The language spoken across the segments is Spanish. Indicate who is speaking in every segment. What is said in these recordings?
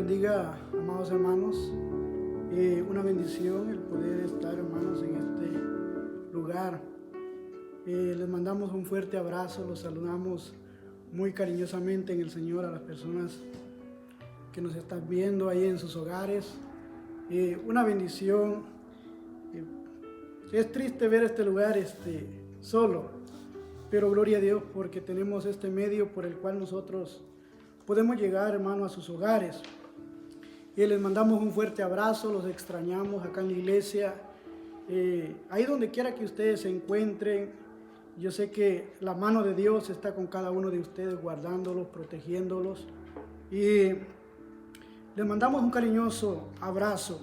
Speaker 1: bendiga, amados hermanos. Una bendición el poder estar, hermanos, en este lugar. Les mandamos un fuerte abrazo, los saludamos muy cariñosamente en el Señor a las personas que nos están viendo ahí en sus hogares. Una bendición. Es triste ver este lugar solo, pero gloria a Dios porque tenemos este medio por el cual nosotros podemos llegar, hermano, a sus hogares. Y les mandamos un fuerte abrazo, los extrañamos acá en la iglesia. Ahí donde quiera que ustedes se encuentren, yo sé que la mano de Dios está con cada uno de ustedes, guardándolos, protegiéndolos. Y les mandamos un cariñoso abrazo.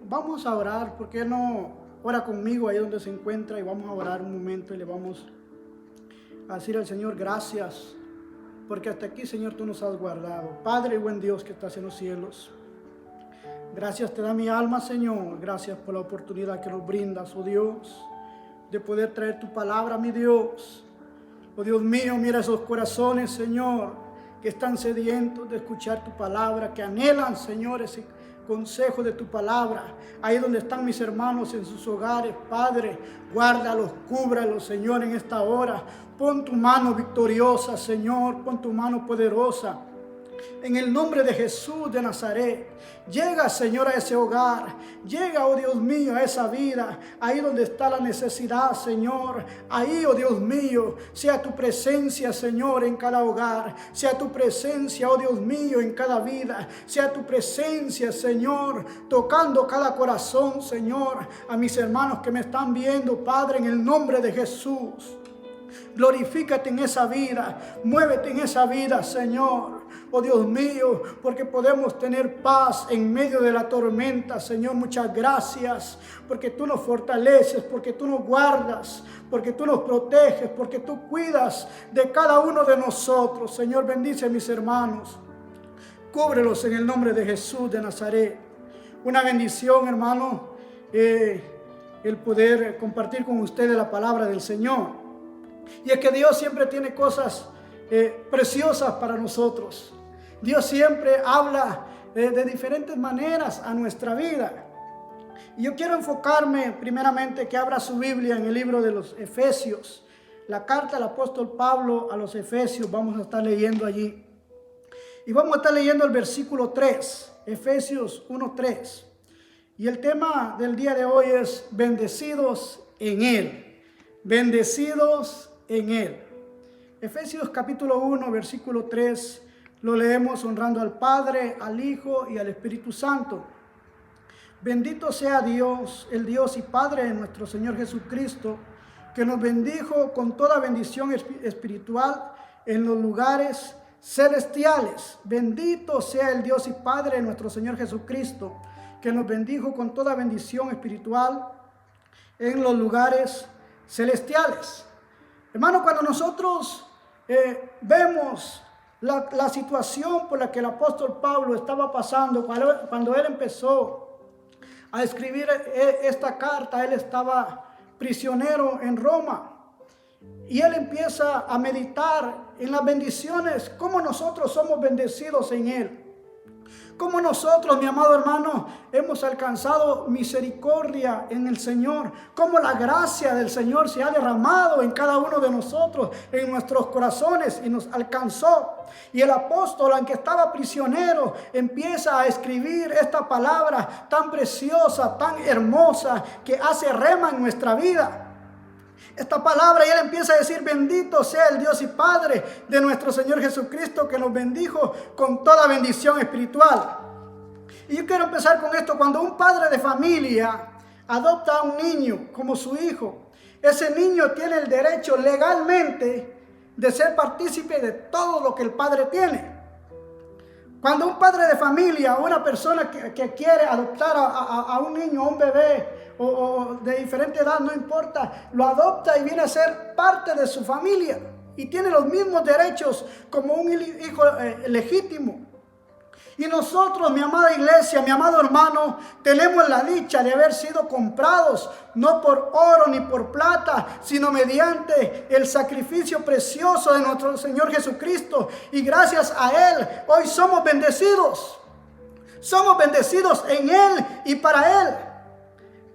Speaker 1: Vamos a orar, ¿por qué no ora conmigo ahí donde se encuentra? Y vamos a orar un momento y le vamos a decir al Señor gracias, porque hasta aquí, Señor, tú nos has guardado. Padre y buen Dios que estás en los cielos, gracias te da mi alma, Señor. Gracias por la oportunidad que nos brindas, oh Dios, de poder traer tu palabra, mi Dios. Oh Dios mío, mira esos corazones, Señor, que están sedientos de escuchar tu palabra, que anhelan, Señor, ese consejo de tu palabra. Ahí donde están mis hermanos en sus hogares, Padre, guárdalos, cúbralos, Señor, en esta hora. Pon tu mano victoriosa, Señor, pon tu mano poderosa. En el nombre de Jesús de Nazaret, llega, Señor, a ese hogar. Llega, oh Dios mío, a esa vida. Ahí donde está la necesidad, Señor. Ahí, oh Dios mío, sea tu presencia, Señor, en cada hogar. Sea tu presencia, oh Dios mío, en cada vida. Sea tu presencia, Señor, tocando cada corazón, Señor. A mis hermanos que me están viendo, Padre, en el nombre de Jesús. Glorifícate en esa vida, muévete en esa vida, Señor. Oh Dios mío, porque podemos tener paz en medio de la tormenta, Señor. Muchas gracias, porque tú nos fortaleces, porque tú nos guardas, porque tú nos proteges, porque tú cuidas de cada uno de nosotros. Señor, bendice a mis hermanos, cúbrelos en el nombre de Jesús de Nazaret. Una bendición, hermano, el poder compartir con ustedes la palabra del Señor. Y es que Dios siempre tiene cosas preciosas para nosotros. Dios siempre habla de diferentes maneras a nuestra vida. Y yo quiero enfocarme primeramente que abra su Biblia en el libro de los Efesios. La carta del apóstol Pablo a los Efesios, vamos a estar leyendo allí. Y vamos a estar leyendo el versículo 3, Efesios 1:3. Y el tema del día de hoy es bendecidos en Él. Bendecidos en Él. Efesios capítulo 1, versículo 3, lo leemos honrando al Padre, al Hijo y al Espíritu Santo. Bendito sea Dios, el Dios y Padre de nuestro Señor Jesucristo, que nos bendijo con toda bendición espiritual en los lugares celestiales. Bendito sea el Dios y Padre de nuestro Señor Jesucristo, que nos bendijo con toda bendición espiritual en los lugares celestiales. Hermano, cuando nosotros vemos la situación por la que el apóstol Pablo estaba pasando, cuando él empezó a escribir esta carta, él estaba prisionero en Roma. Y él empieza a meditar en las bendiciones, cómo nosotros somos bendecidos en Él. Como nosotros, mi amado hermano, hemos alcanzado misericordia en el Señor. Como la gracia del Señor se ha derramado en cada uno de nosotros, en nuestros corazones, y nos alcanzó. Y el apóstol, aunque estaba prisionero, empieza a escribir esta palabra tan preciosa, tan hermosa, que hace rema en nuestra vida. Esta palabra, y él empieza a decir: bendito sea el Dios y Padre de nuestro Señor Jesucristo, que nos bendijo con toda bendición espiritual. Y yo quiero empezar con esto. Cuando un padre de familia adopta a un niño como su hijo, ese niño tiene el derecho legalmente de ser partícipe de todo lo que el padre tiene. Cuando un padre de familia o una persona que quiere adoptar a un niño, a un bebé, o de diferente edad, no importa, lo adopta y viene a ser parte de su familia y tiene los mismos derechos como un hijo legítimo. Y nosotros, mi amada iglesia, mi amado hermano, tenemos la dicha de haber sido comprados, no por oro ni por plata, sino mediante el sacrificio precioso de nuestro Señor Jesucristo. Y gracias a Él, hoy somos bendecidos. Somos bendecidos en Él y para Él.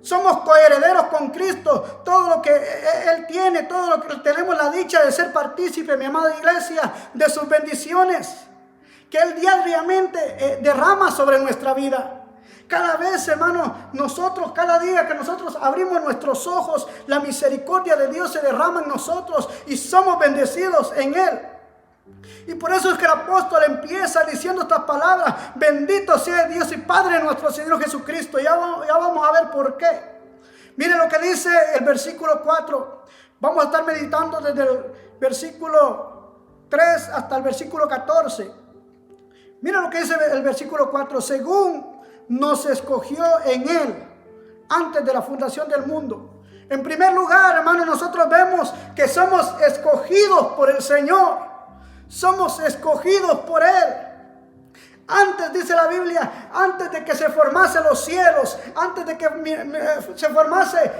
Speaker 1: Somos coherederos con Cristo. Todo lo que Él tiene, todo lo que tenemos la dicha de ser partícipe, mi amada iglesia, de sus bendiciones que Él diariamente derrama sobre nuestra vida. Cada vez, hermano, nosotros, cada día que nosotros abrimos nuestros ojos, la misericordia de Dios se derrama en nosotros y somos bendecidos en Él. Y por eso es que el apóstol empieza diciendo estas palabras: bendito sea Dios y Padre de nuestro Señor Jesucristo. Ya vamos a ver por qué. Mire lo que dice el versículo 4. Vamos a estar meditando desde el versículo 3 hasta el versículo 14. Mira lo que dice el versículo 4. Según nos escogió en Él antes de la fundación del mundo. En primer lugar, hermano, nosotros vemos que somos escogidos por el Señor. Somos escogidos por Él. Antes, dice la Biblia, antes de que se formase los cielos, antes de que se formase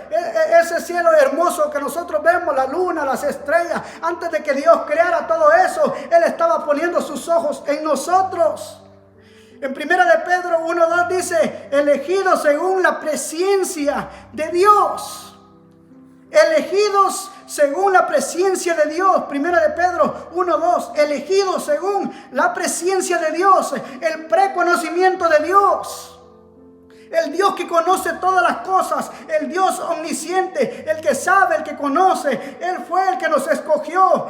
Speaker 1: ese cielo hermoso que nosotros vemos, la luna, las estrellas, antes de que Dios creara todo eso, Él estaba poniendo sus ojos en nosotros. En 1 de Pedro 1:2 dice, elegidos según la presciencia de Dios. Elegidos según la presciencia de Dios. 1 de Pedro 1:2. Elegidos según la presciencia de Dios. El preconocimiento de Dios. El Dios que conoce todas las cosas. El Dios omnisciente. El que sabe, el que conoce. Él fue el que nos escogió.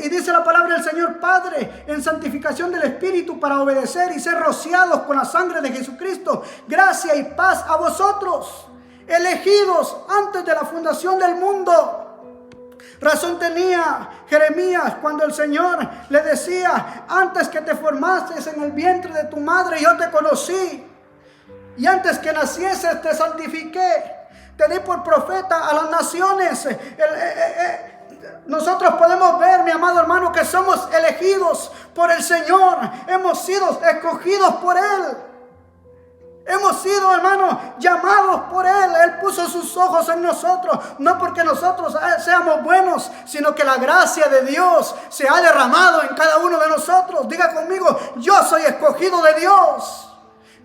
Speaker 1: Y dice la palabra del Señor: Padre, en santificación del Espíritu, para obedecer y ser rociados con la sangre de Jesucristo. Gracia y paz a vosotros. Elegidos antes de la fundación del mundo. Razón tenía Jeremías cuando el Señor le decía: antes que te formases en el vientre de tu madre, yo te conocí. Y antes que nacieses te santifiqué. Te di por profeta a las naciones. Nosotros podemos ver, mi amado hermano, que somos elegidos por el Señor. Hemos sido escogidos por Él. Hemos sido, hermanos, llamados por Él. Él puso sus ojos en nosotros. No porque nosotros seamos buenos, sino que la gracia de Dios se ha derramado en cada uno de nosotros. Diga conmigo: yo soy escogido de Dios.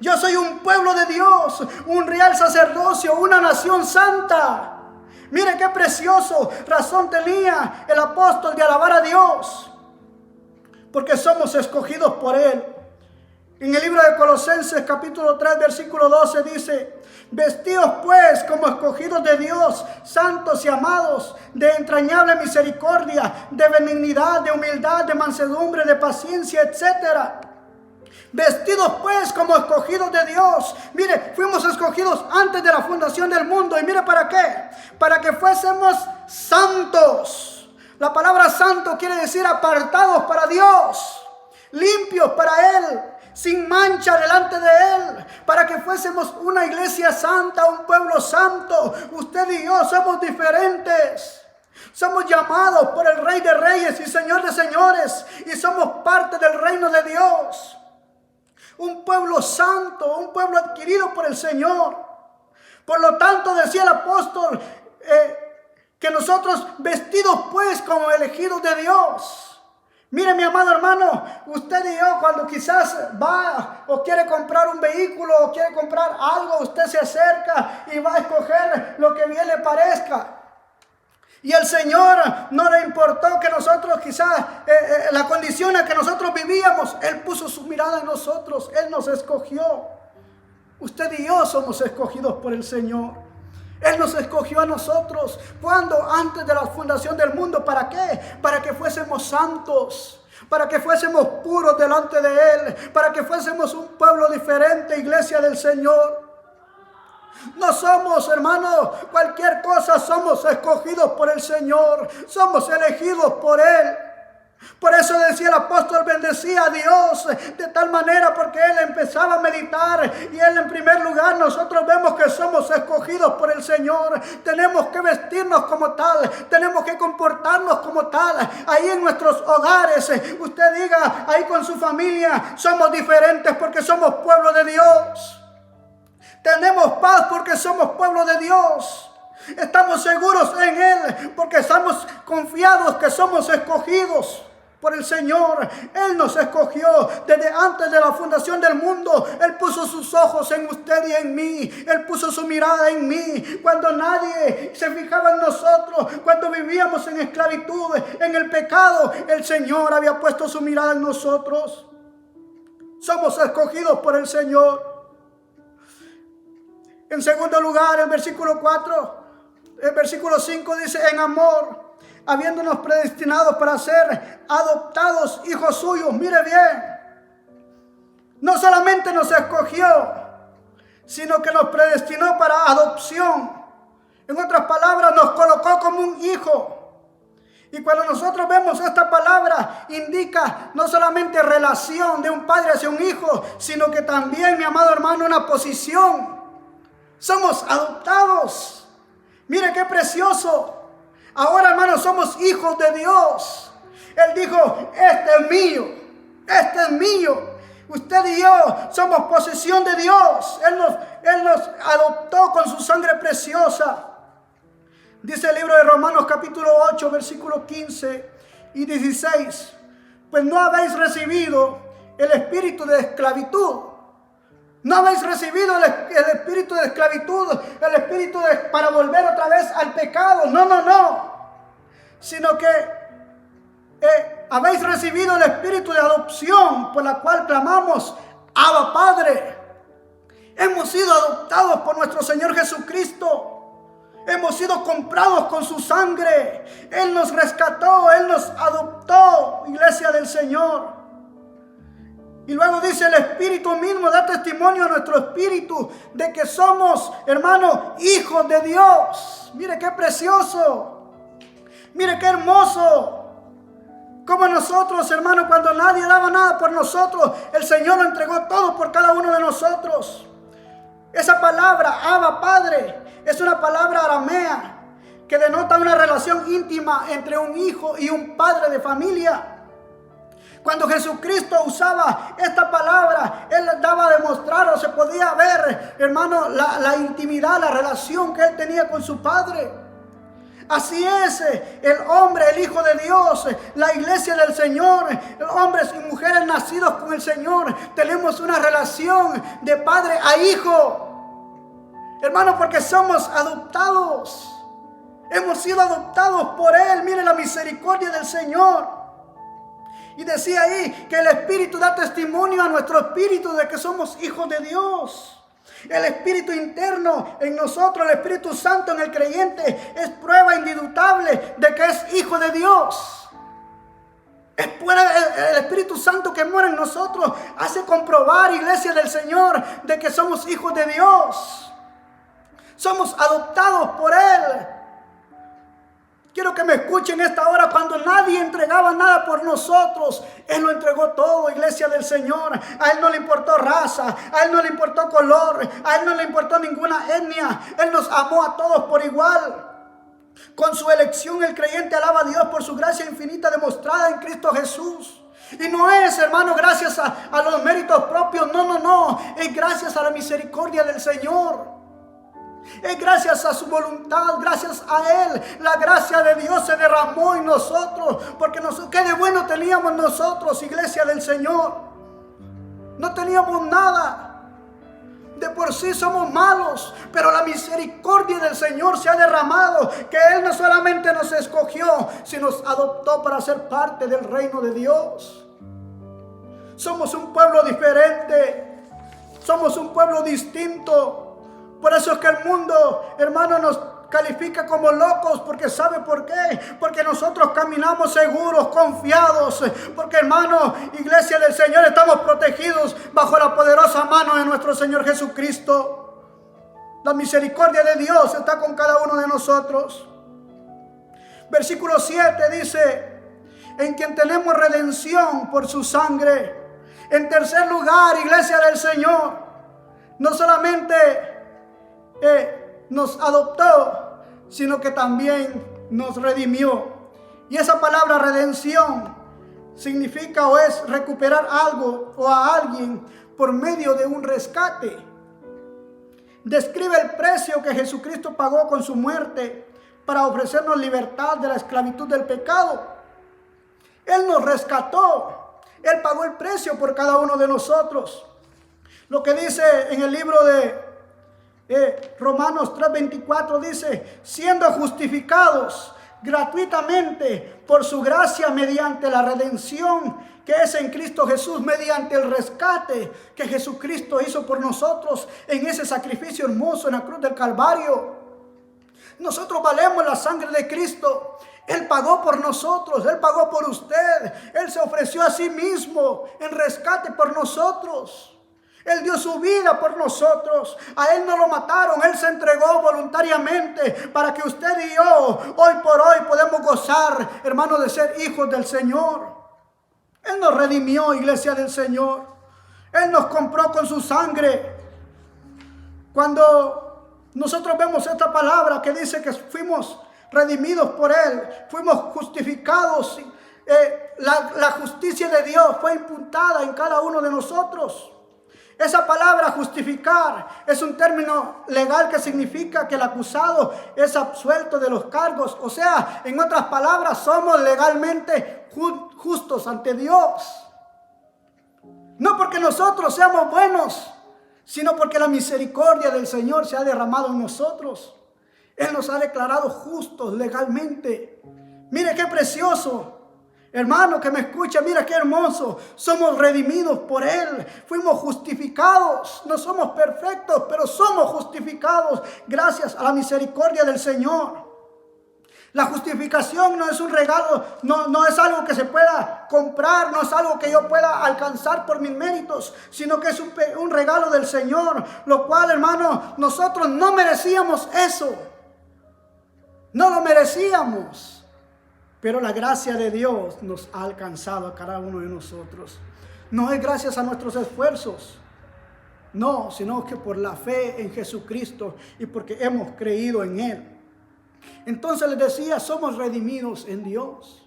Speaker 1: Yo soy un pueblo de Dios, un real sacerdocio, una nación santa. Mire qué precioso. Razón tenía el apóstol de alabar a Dios, porque somos escogidos por Él. En el libro de Colosenses capítulo 3 versículo 12 dice: vestidos pues como escogidos de Dios, santos y amados, de entrañable misericordia, de benignidad, de humildad, de mansedumbre, de paciencia, etcétera. Vestidos pues como escogidos de Dios. Mire, fuimos escogidos antes de la fundación del mundo. ¿Y mire para qué? Para que fuésemos santos. La palabra santo quiere decir apartados para Dios, limpios para Él, sin mancha delante de Él, para que fuésemos una iglesia santa, un pueblo santo. Usted y yo somos diferentes. Somos llamados por el Rey de Reyes y Señor de Señores, y somos parte del reino de Dios. Un pueblo santo, un pueblo adquirido por el Señor. Por lo tanto, decía el apóstol, que nosotros, vestidos pues como elegidos de Dios. Mire, mi amado hermano, usted y yo, cuando quizás va o quiere comprar un vehículo o quiere comprar algo, usted se acerca y va a escoger lo que bien le parezca. Y el Señor no le importó que nosotros quizás, la condición en que nosotros vivíamos, Él puso su mirada en nosotros, Él nos escogió. Usted y yo somos escogidos por el Señor. Él nos escogió a nosotros. ¿Cuándo? Antes de la fundación del mundo. ¿Para qué? Para que fuésemos santos, para que fuésemos puros delante de Él, para que fuésemos un pueblo diferente, iglesia del Señor. No somos, hermano, cualquier cosa. Somos escogidos por el Señor. Somos elegidos por Él. Por eso decía el apóstol, bendecía a Dios de tal manera, porque él empezaba a meditar y él en primer lugar, nosotros vemos que somos escogidos por el Señor. Tenemos que vestirnos como tal, tenemos que comportarnos como tal. Ahí en nuestros hogares, usted diga, ahí con su familia, somos diferentes porque somos pueblo de Dios. Tenemos paz porque somos pueblo de Dios. Estamos seguros en Él porque estamos confiados que somos escogidos por el Señor. Él nos escogió desde antes de la fundación del mundo. Él puso sus ojos en usted y en mí. Él puso su mirada en mí. Cuando nadie se fijaba en nosotros, cuando vivíamos en esclavitud, en el pecado, el Señor había puesto su mirada en nosotros. Somos escogidos por el Señor. En segundo lugar, el versículo 5 dice, en amor, habiéndonos predestinados para ser adoptados hijos suyos. Mire bien, no solamente nos escogió, sino que nos predestinó para adopción. En otras palabras, nos colocó como un hijo. Y cuando nosotros vemos esta palabra, indica no solamente relación de un padre hacia un hijo, sino que también, mi amado hermano, una posición. Somos adoptados. Mire qué precioso. Ahora, hermanos, somos hijos de Dios. Él dijo, este es mío, este es mío. Usted y yo somos posesión de Dios. Él nos adoptó con su sangre preciosa. Dice el libro de Romanos capítulo 8, versículos 15 y 16. Pues no habéis recibido el espíritu de esclavitud. No habéis recibido el espíritu de esclavitud, el espíritu para volver otra vez al pecado. No. Sino que habéis recibido el espíritu de adopción, por la cual clamamos, Abba Padre. Hemos sido adoptados por nuestro Señor Jesucristo. Hemos sido comprados con su sangre. Él nos rescató, Él nos adoptó, iglesia del Señor. Y luego dice, el Espíritu mismo da testimonio a nuestro espíritu de que somos, hermano, hijos de Dios. Mire qué precioso. Mire qué hermoso. Como nosotros, hermano, cuando nadie daba nada por nosotros, el Señor lo entregó todo por cada uno de nosotros. Esa palabra, Abba Padre, es una palabra aramea que denota una relación íntima entre un hijo y un padre de familia. Cuando Jesucristo usaba esta palabra, Él daba a demostrar, o se podía ver, hermano, la intimidad, la relación que Él tenía con su Padre. Así es, el hombre, el Hijo de Dios, la iglesia del Señor, hombres y mujeres nacidos con el Señor, tenemos una relación de padre a hijo. Hermano, porque somos adoptados. Hemos sido adoptados por Él. Mire la misericordia del Señor. Y decía ahí que el Espíritu da testimonio a nuestro espíritu de que somos hijos de Dios. El Espíritu interno en nosotros, el Espíritu Santo en el creyente, es prueba indudable de que es hijo de Dios. El Espíritu Santo que mora en nosotros hace comprobar, iglesia del Señor, de que somos hijos de Dios. Somos adoptados por Él. Quiero que me escuchen esta hora. Cuando nadie entregaba nada por nosotros, Él lo entregó todo, iglesia del Señor. A Él no le importó raza, a Él no le importó color, a Él no le importó ninguna etnia. Él nos amó a todos por igual. Con su elección el creyente alaba a Dios por su gracia infinita demostrada en Cristo Jesús. Y no es, hermano, gracias a los méritos propios, no. Es gracias a la misericordia del Señor. Es gracias a su voluntad, gracias a Él. La gracia de Dios se derramó en nosotros. Porque ¿qué de bueno teníamos nosotros, iglesia del Señor? No teníamos nada. De por sí somos malos, pero la misericordia del Señor se ha derramado. Que Él no solamente nos escogió, sino nos adoptó para ser parte del reino de Dios. Somos un pueblo diferente. Somos un pueblo distinto. Por eso es que el mundo, hermano, nos califica como locos. Porque ¿sabe por qué? Porque nosotros caminamos seguros, confiados. Porque, hermano, iglesia del Señor, estamos protegidos bajo la poderosa mano de nuestro Señor Jesucristo. La misericordia de Dios está con cada uno de nosotros. Versículo 7 dice: en quien tenemos redención por su sangre. En tercer lugar, iglesia del Señor, no solamente nos adoptó, sino que también nos redimió. Y esa palabra redención significa o es recuperar algo o a alguien por medio de un rescate. Describe el precio que Jesucristo pagó con su muerte para ofrecernos libertad de la esclavitud del pecado. Él nos rescató. Él pagó el precio por cada uno de nosotros. Lo que dice en el libro de Romanos 3:24 dice: siendo justificados gratuitamente por su gracia mediante la redención que es en Cristo Jesús, mediante el rescate que Jesucristo hizo por nosotros en ese sacrificio hermoso en la cruz del Calvario. Nosotros valemos la sangre de Cristo. Él pagó por nosotros, Él pagó por usted. Él se ofreció a sí mismo en rescate por nosotros. Él dio su vida por nosotros. A Él no lo mataron. Él se entregó voluntariamente para que usted y yo hoy por hoy podemos gozar, hermano, de ser hijos del Señor. Él nos redimió, iglesia del Señor. Él nos compró con su sangre. Cuando nosotros vemos esta palabra que dice que fuimos redimidos por Él, fuimos justificados, la justicia de Dios fue imputada en cada uno de nosotros. Esa palabra justificar es un término legal que significa que el acusado es absuelto de los cargos. O sea, en otras palabras, somos legalmente justos ante Dios. No porque nosotros seamos buenos, sino porque la misericordia del Señor se ha derramado en nosotros. Él nos ha declarado justos legalmente. Mire qué precioso. Hermano que me escucha, mira qué hermoso. Somos redimidos por Él. Fuimos justificados. No somos perfectos, pero somos justificados gracias a la misericordia del Señor. La justificación no es un regalo, no es algo que se pueda comprar, no es algo que yo pueda alcanzar por mis méritos, sino que es un regalo del Señor, lo cual, hermano, nosotros no merecíamos eso. No lo merecíamos. Pero la gracia de Dios nos ha alcanzado a cada uno de nosotros. No es gracias a nuestros esfuerzos. No, sino que por la fe en Jesucristo y porque hemos creído en Él. Entonces les decía, somos redimidos en Dios.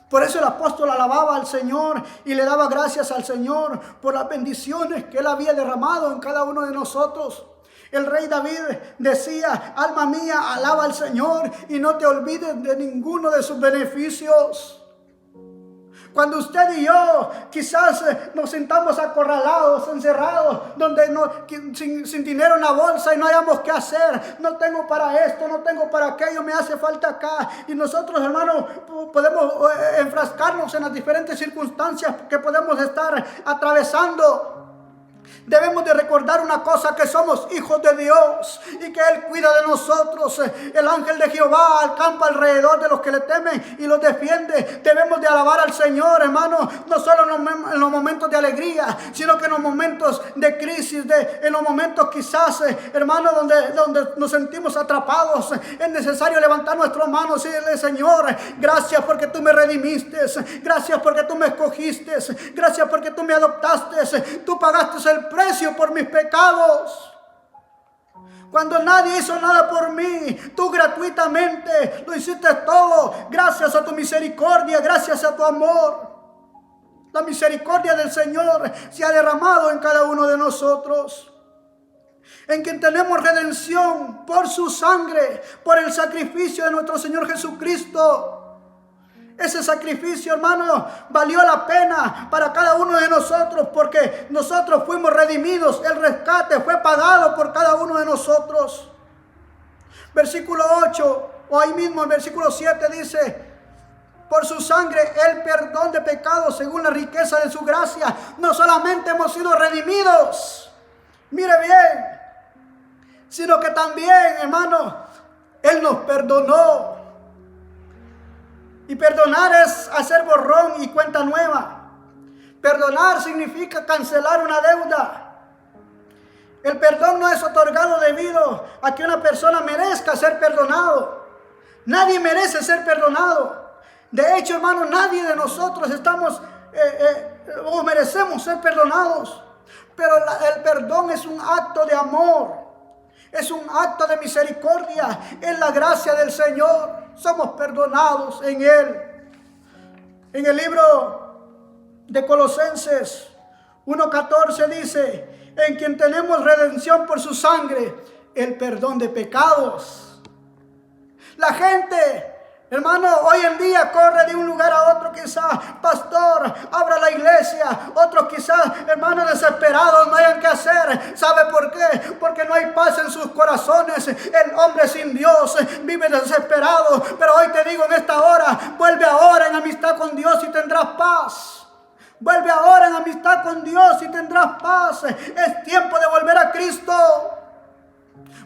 Speaker 1: Por eso el apóstol alababa al Señor y le daba gracias al Señor por las bendiciones que Él había derramado en cada uno de nosotros. El rey David decía: alma mía, alaba al Señor y no te olvides de ninguno de sus beneficios. Cuando usted y yo quizás nos sintamos acorralados, encerrados, donde sin dinero en la bolsa y no hayamos qué hacer, no tengo para esto, no tengo para aquello, me hace falta acá. Y nosotros, hermanos, podemos enfrascarnos en las diferentes circunstancias que podemos estar atravesando. Debemos de recordar una cosa, que somos hijos de Dios y que Él cuida de nosotros. El ángel de Jehová acampa alrededor de los que le temen y los defiende. Debemos de alabar al Señor, hermano, no solo en los momentos de alegría, sino que en los momentos de crisis, en los momentos quizás, hermano, donde nos sentimos atrapados. Es necesario levantar nuestras manos y decirle: Señor, gracias porque tú me redimiste, gracias porque tú me escogiste, gracias porque tú me adoptaste, tú pagaste el precio por mis pecados. Cuando nadie hizo nada por mí, tú gratuitamente lo hiciste todo, gracias a tu misericordia, gracias a tu amor. La misericordia del Señor se ha derramado en cada uno de nosotros, en quien tenemos redención por su sangre, por el sacrificio de nuestro Señor Jesucristo. Ese sacrificio, hermano, valió la pena para cada uno de nosotros, porque nosotros fuimos redimidos. El rescate fue pagado por cada uno de nosotros. Versículo 8, o ahí mismo el versículo 7 dice: por su sangre el perdón de pecados según la riqueza de su gracia. No solamente hemos sido redimidos, mire bien, sino que también, hermano, Él nos perdonó. Y perdonar es hacer borrón y cuenta nueva. Perdonar significa cancelar una deuda. El perdón no es otorgado debido a que una persona merezca ser perdonado. Nadie merece ser perdonado. De hecho, hermano, nadie de nosotros estamos o merecemos ser perdonados. Pero el perdón es un acto de amor. Es un acto de misericordia. Es la gracia del Señor. Somos perdonados en Él. En el libro de Colosenses 1:14 dice: en quien tenemos redención por su sangre, el perdón de pecados. La gente, hermano, hoy en día corre de un lugar a otro, quizás, pastor, abra la iglesia. Otros quizás, hermanos, desesperados, no hayan qué hacer. ¿Sabe por qué? Porque no hay paz en sus corazones. El hombre sin Dios vive desesperado. Pero hoy te digo en esta hora, vuelve ahora en amistad con Dios y tendrás paz. Vuelve ahora en amistad con Dios y tendrás paz. Es tiempo de volver a Cristo.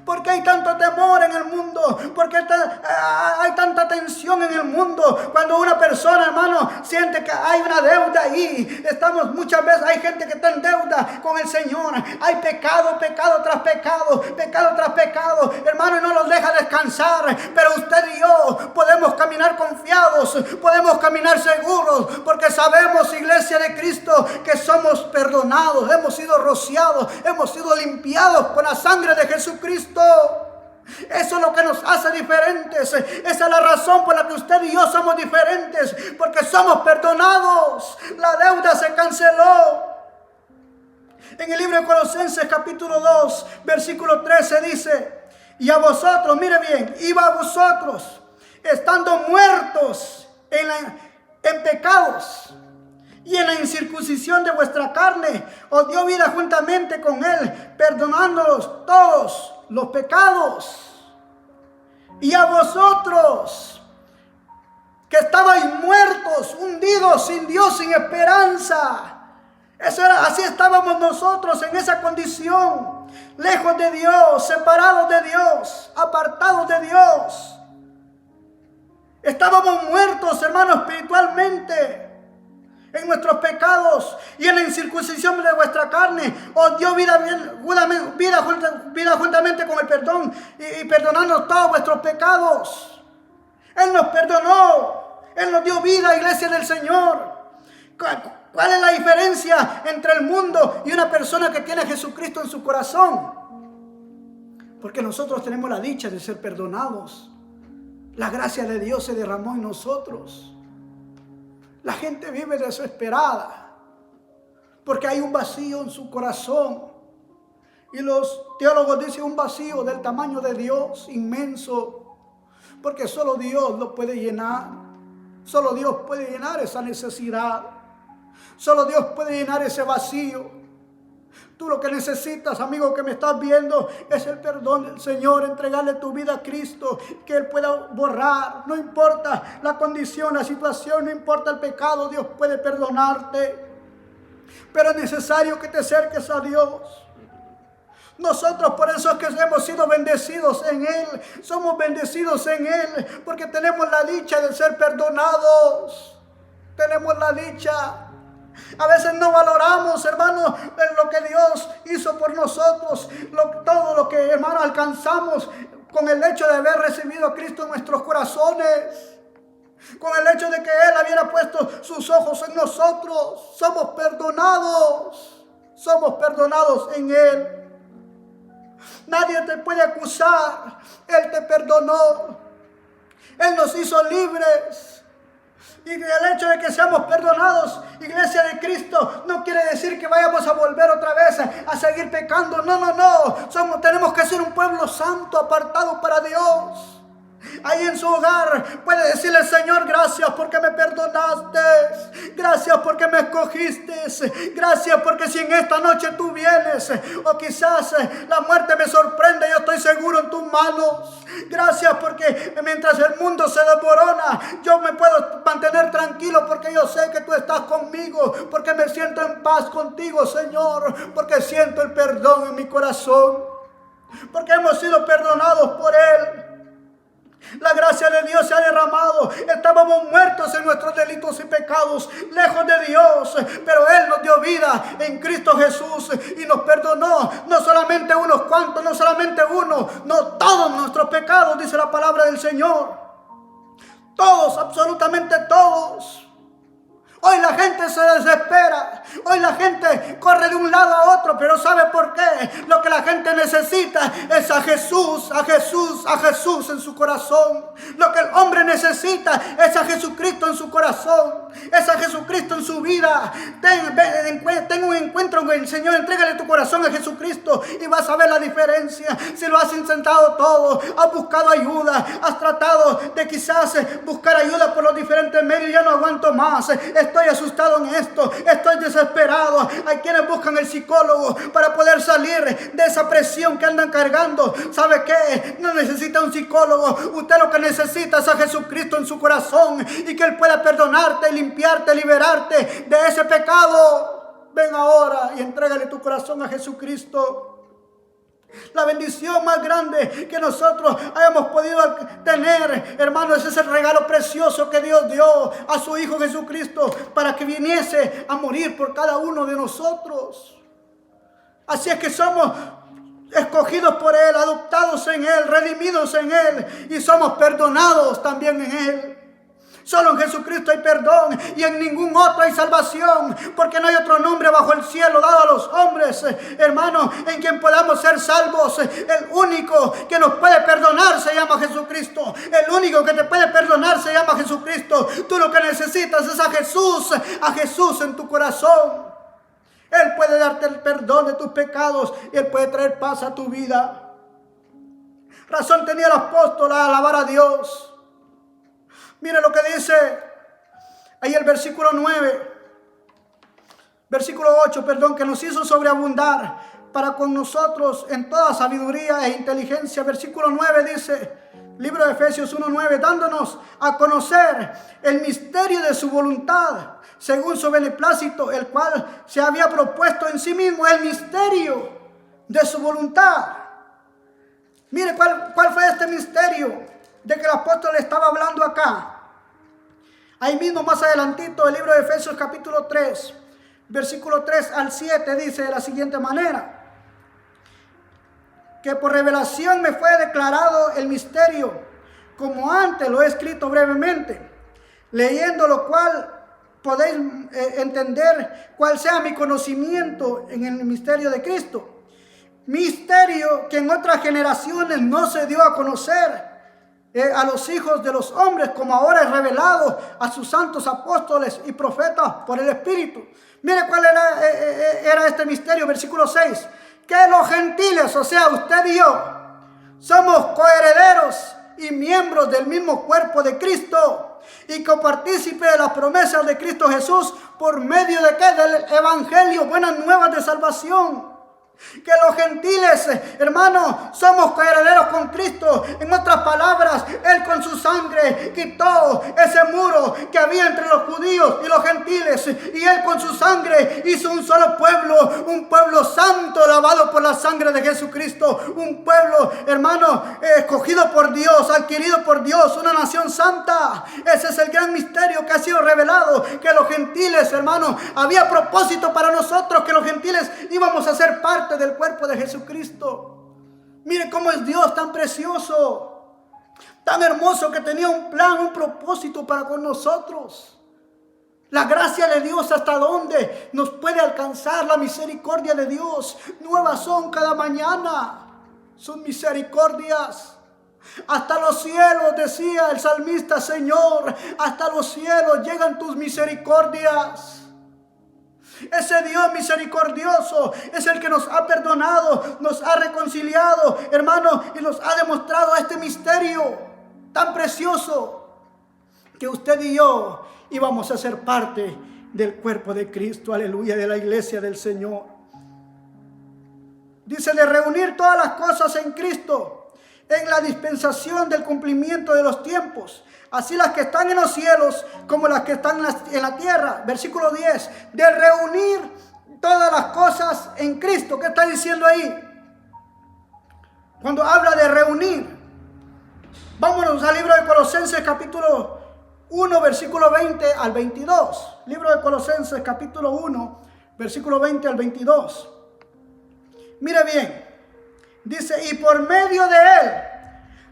Speaker 1: Porque hay tanto temor en el mundo, porque hay tanta tensión en el mundo. Cuando una persona, hermano, siente que hay una deuda ahí, muchas veces hay gente que está en deuda con el Señor. Hay pecado tras pecado, hermano, y no los deja descansar. Pero usted y yo podemos caminar confiados, podemos caminar seguros, porque sabemos, iglesia de Cristo, que somos perdonados, hemos sido rociados, hemos sido limpiados con la sangre de Jesucristo. Eso es lo que nos hace diferentes. Esa es la razón por la que usted y yo somos diferentes, porque somos perdonados. La deuda se canceló. En el libro de Colosenses capítulo 2 versículo 13 dice: y a vosotros, mire bien, iba a vosotros, estando muertos en pecados y en la incircuncisión de vuestra carne, os dio vida juntamente con Él, perdonándolos todos los pecados. Y a vosotros, que estabais muertos, hundidos, sin Dios, sin esperanza. Así estábamos nosotros, en esa condición, lejos de Dios, separados de Dios, apartados de Dios. Estábamos muertos, hermanos, espiritualmente, en nuestros pecados, y en la incircuncisión de vuestra carne os dio vida juntamente con el perdón, y perdonando todos vuestros pecados. Él nos perdonó, Él nos dio vida, iglesia del Señor. ¿Cuál es la diferencia entre el mundo y una persona que tiene a Jesucristo en su corazón? Porque nosotros tenemos la dicha de ser perdonados. La gracia de Dios se derramó en nosotros. La gente vive desesperada porque hay un vacío en su corazón. Y los teólogos dicen un vacío del tamaño de Dios, inmenso. Porque solo Dios lo puede llenar. Solo Dios puede llenar esa necesidad. Solo Dios puede llenar ese vacío. Tú lo que necesitas, amigo que me estás viendo, es el perdón del Señor. Entregarle tu vida a Cristo, que Él pueda borrar. No importa la condición, la situación, no importa el pecado, Dios puede perdonarte. Pero es necesario que te acerques a Dios. Nosotros por eso es que hemos sido bendecidos en Él. Somos bendecidos en Él porque tenemos la dicha de ser perdonados. Tenemos la dicha. A veces no valoramos, hermanos, lo que Dios hizo por nosotros, todo lo que, hermanos, alcanzamos con el hecho de haber recibido a Cristo en nuestros corazones, con el hecho de que Él hubiera puesto sus ojos en nosotros. Somos perdonados en Él. Nadie te puede acusar. Él te perdonó. Él nos hizo libres. Y el hecho de que seamos perdonados, iglesia de Cristo, no quiere decir que vayamos a volver otra vez a seguir pecando. No. Tenemos que ser un pueblo santo, apartado para Dios. Ahí en su hogar puede decirle: Señor, gracias porque me perdonaste. Gracias porque me escogiste. Gracias porque si en esta noche tú vienes, o quizás la muerte me sorprende, yo estoy seguro en tus manos. Gracias porque mientras el mundo se desmorona, yo me puedo mantener tranquilo porque yo sé que tú estás conmigo. Porque me siento en paz contigo, Señor. Porque siento el perdón en mi corazón. Porque hemos sido perdonados por Él. La gracia de Dios se ha derramado. Estábamos muertos en nuestros delitos y pecados, lejos de Dios, pero Él nos dio vida en Cristo Jesús y nos perdonó. No solamente unos cuantos, no solamente uno, no todos nuestros pecados, dice la palabra del Señor. Todos, absolutamente todos. Hoy la gente se desespera, hoy la gente corre de un lado a otro, pero ¿sabe por qué? Lo que la gente necesita es a Jesús, a Jesús, a Jesús en su corazón. Lo que el hombre necesita es a Jesucristo en su corazón, es a Jesucristo en su vida. Ten un encuentro con el Señor, entrégale tu corazón a Jesucristo y vas a ver la diferencia. Si lo has intentado todo, has buscado ayuda, has tratado de quizás buscar ayuda por los diferentes medios, ya no aguanto más. Estoy asustado en esto, estoy desesperado. Hay quienes buscan el psicólogo para poder salir de esa presión que andan cargando. ¿Sabe qué? No necesita un psicólogo. Usted lo que necesita es a Jesucristo en su corazón y que Él pueda perdonarte, limpiarte, liberarte de ese pecado. Ven ahora y entrégale tu corazón a Jesucristo. La bendición más grande que nosotros hayamos podido tener, hermanos, es el regalo precioso que Dios dio a su Hijo Jesucristo para que viniese a morir por cada uno de nosotros. Así es que somos escogidos por Él, adoptados en Él, redimidos en Él y somos perdonados también en Él. Solo en Jesucristo hay perdón y en ningún otro hay salvación, porque no hay otro nombre bajo el cielo dado a los hombres, hermanos, en quien podamos ser salvos. El único que nos puede perdonar se llama Jesucristo. El único que te puede perdonar se llama Jesucristo. Tú lo que necesitas es a Jesús en tu corazón. Él puede darte el perdón de tus pecados y Él puede traer paz a tu vida. Razón tenía el apóstol a alabar a Dios. Mire lo que dice ahí el versículo 8, que nos hizo sobreabundar para con nosotros en toda sabiduría e inteligencia. Versículo 9 dice, libro de Efesios 1:9, dándonos a conocer el misterio de su voluntad, según su beneplácito, el cual se había propuesto en sí mismo, el misterio de su voluntad. Mire cuál fue este misterio de que el apóstol estaba hablando acá. Ahí mismo más adelantito, el libro de Efesios capítulo 3, versículo 3 al 7 dice de la siguiente manera: que por revelación me fue declarado el misterio, como antes lo he escrito brevemente, leyendo lo cual podéis entender cuál sea mi conocimiento en el misterio de Cristo. Misterio que en otras generaciones no se dio a conocer a los hijos de los hombres, como ahora es revelado a sus santos apóstoles y profetas por el Espíritu. Mire cuál era este misterio, versículo 6. Que los gentiles, o sea, usted y yo, somos coherederos y miembros del mismo cuerpo de Cristo y copartícipes de las promesas de Cristo Jesús, por medio de ¿qué? Del Evangelio, buenas nuevas de salvación. Que los gentiles, hermanos, somos coherederos con Cristo. En otras palabras, Él con su sangre quitó ese muro que había entre los judíos y los gentiles, y Él con su sangre hizo un solo pueblo, un pueblo santo, lavado por la sangre de Jesucristo, un pueblo, hermano, escogido por Dios, adquirido por Dios, una nación santa. Ese es el gran misterio que ha sido revelado, que los gentiles, hermanos, había propósito para nosotros, que los gentiles íbamos a ser parte del cuerpo de Jesucristo. Mire cómo es Dios tan precioso, tan hermoso, que tenía un plan, un propósito para con nosotros. La gracia de Dios, hasta dónde nos puede alcanzar la misericordia de Dios. Nuevas son cada mañana sus misericordias. Hasta los cielos, decía el salmista, Señor, hasta los cielos llegan tus misericordias. Ese Dios misericordioso es el que nos ha perdonado, nos ha reconciliado, hermano, y nos ha demostrado este misterio tan precioso, que usted y yo íbamos a ser parte del cuerpo de Cristo, aleluya, de la iglesia del Señor. Dice, de reunir todas las cosas en Cristo, en la dispensación del cumplimiento de los tiempos, así las que están en los cielos como las que están en la tierra. Versículo 10, de reunir todas las cosas en Cristo. ¿Qué está diciendo ahí? Cuando habla de reunir, vámonos al libro de Colosenses capítulo 1, versículo 20 al 22. Libro de Colosenses capítulo 1, versículo 20 al 22. Mire bien, dice, y por medio de Él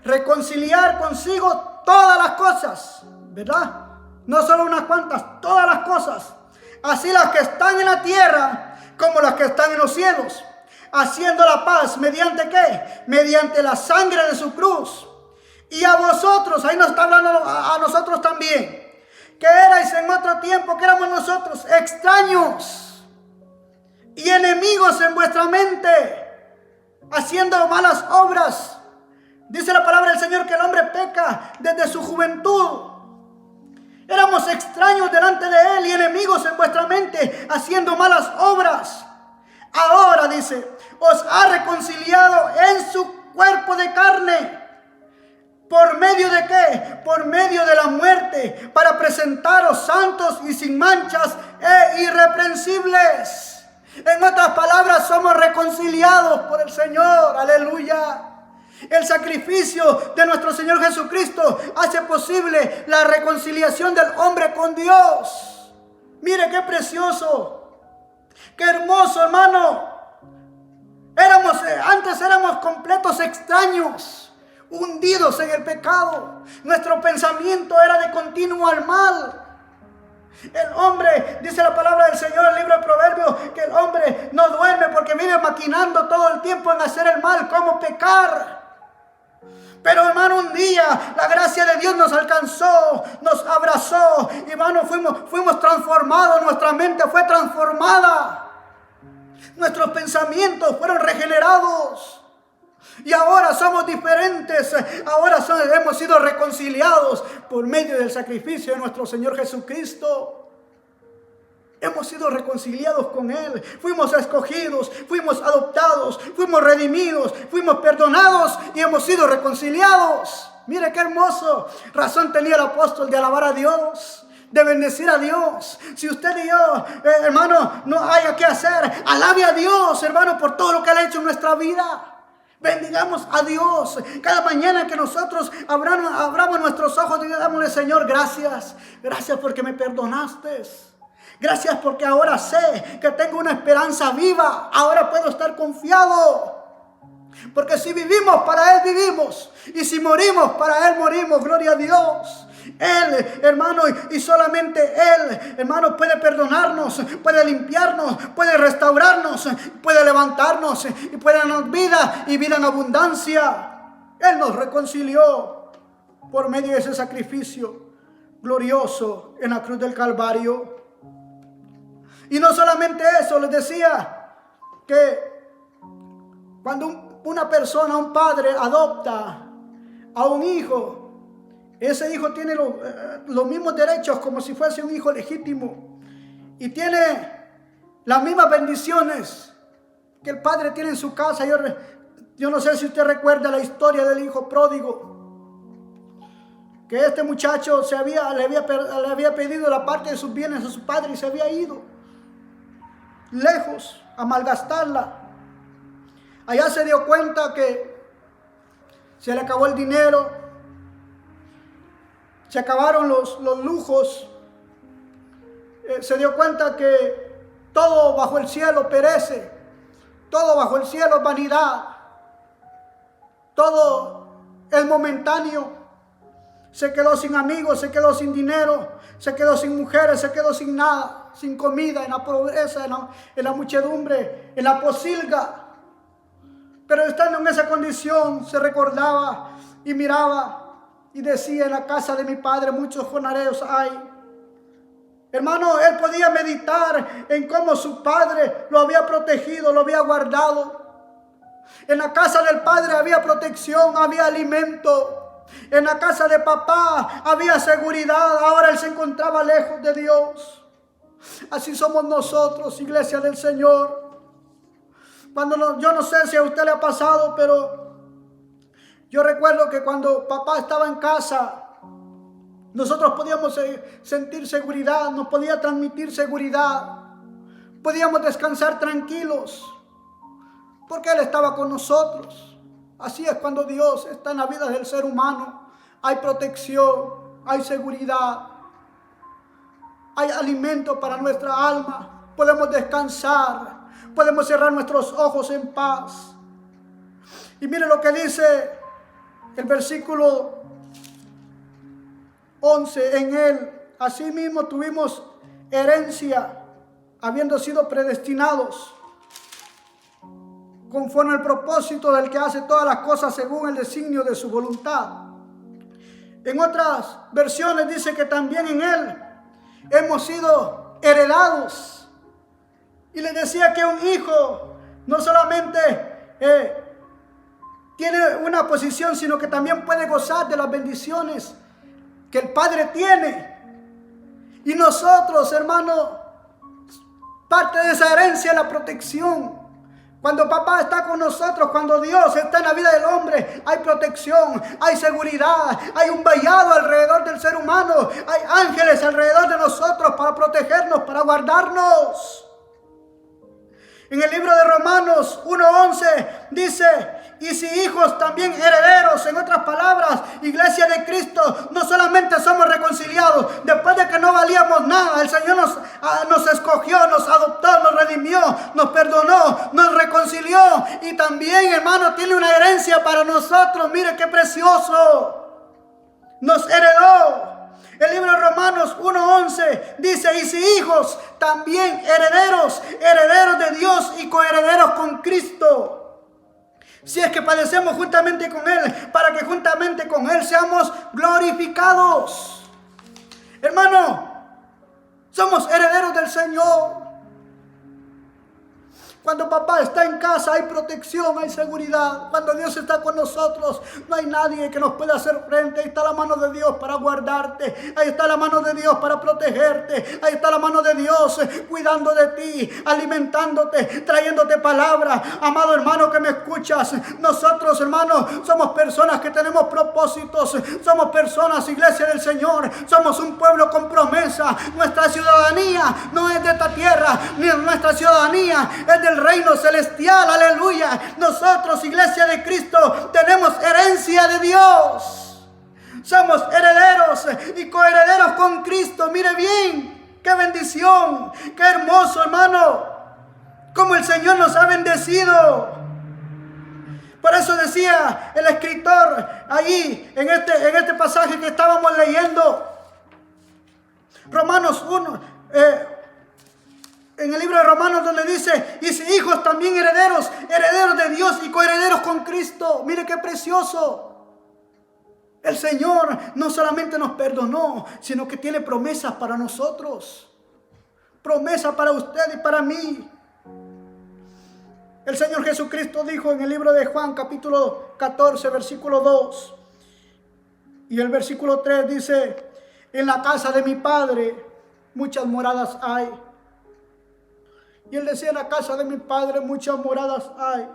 Speaker 1: reconciliar consigo todas las cosas, ¿verdad? No solo unas cuantas, todas las cosas, así las que están en la tierra como las que están en los cielos, haciendo la paz, ¿mediante qué? Mediante la sangre de su cruz. Y a vosotros, ahí nos está hablando a nosotros también, que erais en otro tiempo, que éramos nosotros extraños y enemigos en vuestra mente, haciendo malas obras. Dice la palabra del Señor que el hombre peca desde su juventud. Éramos extraños delante de Él y enemigos en vuestra mente, haciendo malas obras. Ahora, dice, os ha reconciliado en su cuerpo de carne. ¿Por medio de qué? Por medio de la muerte, para presentaros santos y sin manchas e irreprensibles. En otras palabras, somos reconciliados por el Señor. Aleluya. El sacrificio de nuestro Señor Jesucristo hace posible la reconciliación del hombre con Dios. Mire qué precioso, qué hermoso, hermano. Antes éramos completos extraños, hundidos en el pecado. Nuestro pensamiento era de continuo al mal. El hombre, dice la palabra del Señor en el libro de Proverbios, que el hombre no duerme porque vive maquinando todo el tiempo en hacer el mal, como pecar. Pero hermano, un día la gracia de Dios nos alcanzó, nos abrazó, y hermano, fuimos transformados, nuestra mente fue transformada, nuestros pensamientos fueron regenerados, y ahora somos diferentes, ahora hemos sido reconciliados por medio del sacrificio de nuestro Señor Jesucristo. Hemos sido reconciliados con Él, fuimos escogidos, fuimos adoptados, fuimos redimidos, fuimos perdonados y hemos sido reconciliados. Mire qué hermoso. Razón tenía el apóstol de alabar a Dios, de bendecir a Dios. Si usted y yo, hermano, no haya que hacer, alabe a Dios, hermano, por todo lo que Él ha hecho en nuestra vida. Bendigamos a Dios. Cada mañana que nosotros abramos nuestros ojos, digámosle: Señor, gracias. Gracias porque me perdonaste. Gracias porque ahora sé que tengo una esperanza viva. Ahora puedo estar confiado. Porque si vivimos, para Él vivimos. Y si morimos, para Él morimos. Gloria a Dios. Él, hermano, y solamente Él, hermano, puede perdonarnos, puede limpiarnos, puede restaurarnos, puede levantarnos y puede darnos vida y vida en abundancia. Él nos reconcilió por medio de ese sacrificio glorioso en la cruz del Calvario. Y no solamente eso, les decía que cuando una persona, un padre adopta a un hijo, ese hijo tiene los mismos derechos como si fuese un hijo legítimo y tiene las mismas bendiciones que el padre tiene en su casa. Yo no sé si usted recuerda la historia del hijo pródigo, que este muchacho le había pedido la parte de sus bienes a su padre y se había ido lejos a malgastarla. Allá se dio cuenta que se le acabó el dinero, se acabaron los lujos, se dio cuenta que todo bajo el cielo perece, todo bajo el cielo es vanidad, todo es momentáneo. Se quedó sin amigos, se quedó sin dinero, se quedó sin mujeres, se quedó sin nada, sin comida, en la pobreza, en la muchedumbre, en la posilga. Pero estando en esa condición, se recordaba y miraba y decía: en la casa de mi padre muchos jornaleros hay. Hermano, él podía meditar en cómo su padre lo había protegido, lo había guardado. En la casa del padre había protección, había alimento. En la casa de papá había seguridad. Ahora él se encontraba lejos de Dios. Así somos nosotros, iglesia del Señor. Yo no sé si a usted le ha pasado, pero yo recuerdo que cuando papá estaba en casa, nosotros podíamos sentir seguridad, nos podía transmitir seguridad, podíamos descansar tranquilos, porque Él estaba con nosotros. Así es cuando Dios está en la vida del ser humano. Hay protección, hay seguridad, hay alimento para nuestra alma. Podemos descansar, podemos cerrar nuestros ojos en paz. Y mire lo que dice el versículo 11, en él asimismo tuvimos herencia, habiendo sido predestinados conforme al propósito del que hace todas las cosas según el designio de su voluntad. En otras versiones dice que también en él hemos sido heredados. Y les decía que un hijo no solamente tiene una posición, sino que también puede gozar de las bendiciones que el Padre tiene. Y nosotros, hermano, parte de esa herencia es la protección. Cuando papá está con nosotros, cuando Dios está en la vida del hombre, hay protección, hay seguridad, hay un vallado alrededor del ser humano, hay ángeles alrededor de nosotros para protegernos, para guardarnos. En el libro de Romanos 1:11 dice: y si hijos, también herederos. En otras palabras, iglesia de Cristo, no solamente somos reconciliados después de que no valíamos nada. El Señor nos escogió, nos adoptó, nos redimió, nos perdonó, nos reconcilió. Y también, hermano, tiene una herencia para nosotros. Mire qué precioso. Nos heredó. El libro de Romanos 1:11 dice: y si hijos, también herederos, herederos de Dios y coherederos con Cristo. Si es que padecemos juntamente con Él, para que juntamente con Él seamos glorificados. Hermano, somos herederos del Señor. Cuando papá está en casa hay protección, hay seguridad. Cuando Dios está con nosotros, no hay nadie que nos pueda hacer frente. Ahí está la mano de Dios para guardarte. Ahí está la mano de Dios para protegerte. Ahí está la mano de Dios cuidando de ti, alimentándote, trayéndote palabra. Amado hermano que me escuchas, nosotros, hermano, somos personas que tenemos propósitos. Somos personas, iglesia del Señor. Somos un pueblo con promesa. Nuestra ciudadanía no es de esta tierra, ni nuestra ciudadanía es del reino celestial, aleluya. Nosotros, iglesia de Cristo, tenemos herencia de Dios. Somos herederos y coherederos con Cristo. Mire bien, qué bendición, qué hermoso, hermano, como el Señor nos ha bendecido. Por eso decía el escritor allí, en este pasaje que estábamos leyendo, Romanos 1, en el libro de Romanos, donde dice: y si hijos, también herederos, herederos de Dios y coherederos con Cristo. Mire qué precioso. El Señor no solamente nos perdonó, sino que tiene promesas para nosotros. Promesas para usted y para mí. El Señor Jesucristo dijo en el libro de Juan, capítulo 14, versículo 2. Y el versículo 3 dice: en la casa de mi Padre muchas moradas hay. Y él decía: en la casa de mi Padre muchas moradas hay.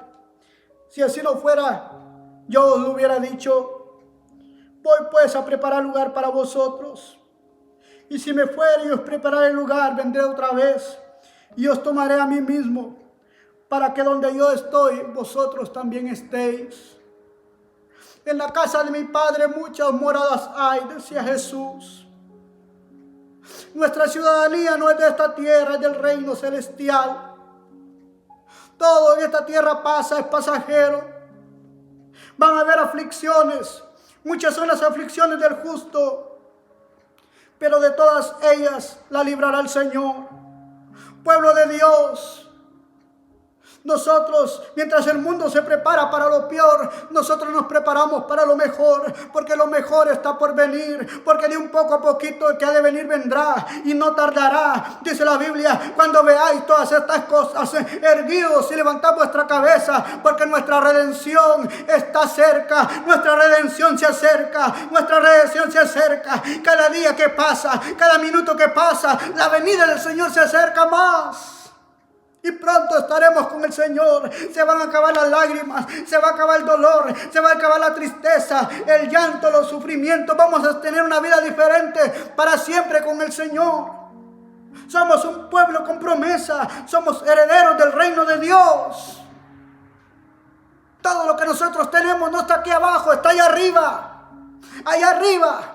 Speaker 1: Si así no fuera, yo os lo hubiera dicho. Voy pues a preparar lugar para vosotros. Y si me fuere y os prepararé el lugar, vendré otra vez y os tomaré a mí mismo, para que donde yo estoy, vosotros también estéis. En la casa de mi Padre muchas moradas hay, decía Jesús. Nuestra ciudadanía no es de esta tierra, es del reino celestial. Todo en esta tierra pasa, es pasajero. Van a haber aflicciones. Muchas son las aflicciones del justo, pero de todas ellas la librará el Señor. Pueblo de Dios, nosotros, mientras el mundo se prepara para lo peor, nosotros nos preparamos para lo mejor, porque lo mejor está por venir, porque de un poco a poquito el que ha de venir vendrá y no tardará. Dice la Biblia: cuando veáis todas estas cosas, erguidos y levantad vuestra cabeza, porque nuestra redención está cerca, nuestra redención se acerca, nuestra redención se acerca. Cada día que pasa, cada minuto que pasa, la venida del Señor se acerca más. Y pronto estaremos con el Señor. Se van a acabar las lágrimas, se va a acabar el dolor, se va a acabar la tristeza, el llanto, los sufrimientos. Vamos a tener una vida diferente para siempre con el Señor. Somos un pueblo con promesa, somos herederos del reino de Dios. Todo lo que nosotros tenemos no está aquí abajo, está allá arriba. Allá arriba.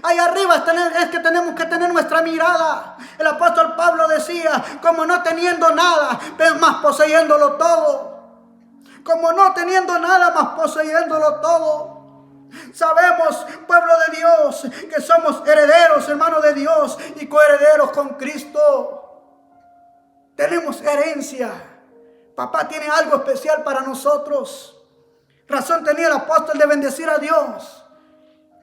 Speaker 1: Allá arriba es que tenemos que tener nuestra mirada. El apóstol Pablo decía: como no teniendo nada, pero más poseyéndolo todo. Como no teniendo nada, más poseyéndolo todo. Sabemos, pueblo de Dios, que somos herederos, hermanos de Dios, y coherederos con Cristo. Tenemos herencia. Papá tiene algo especial para nosotros. Razón tenía el apóstol de bendecir a Dios.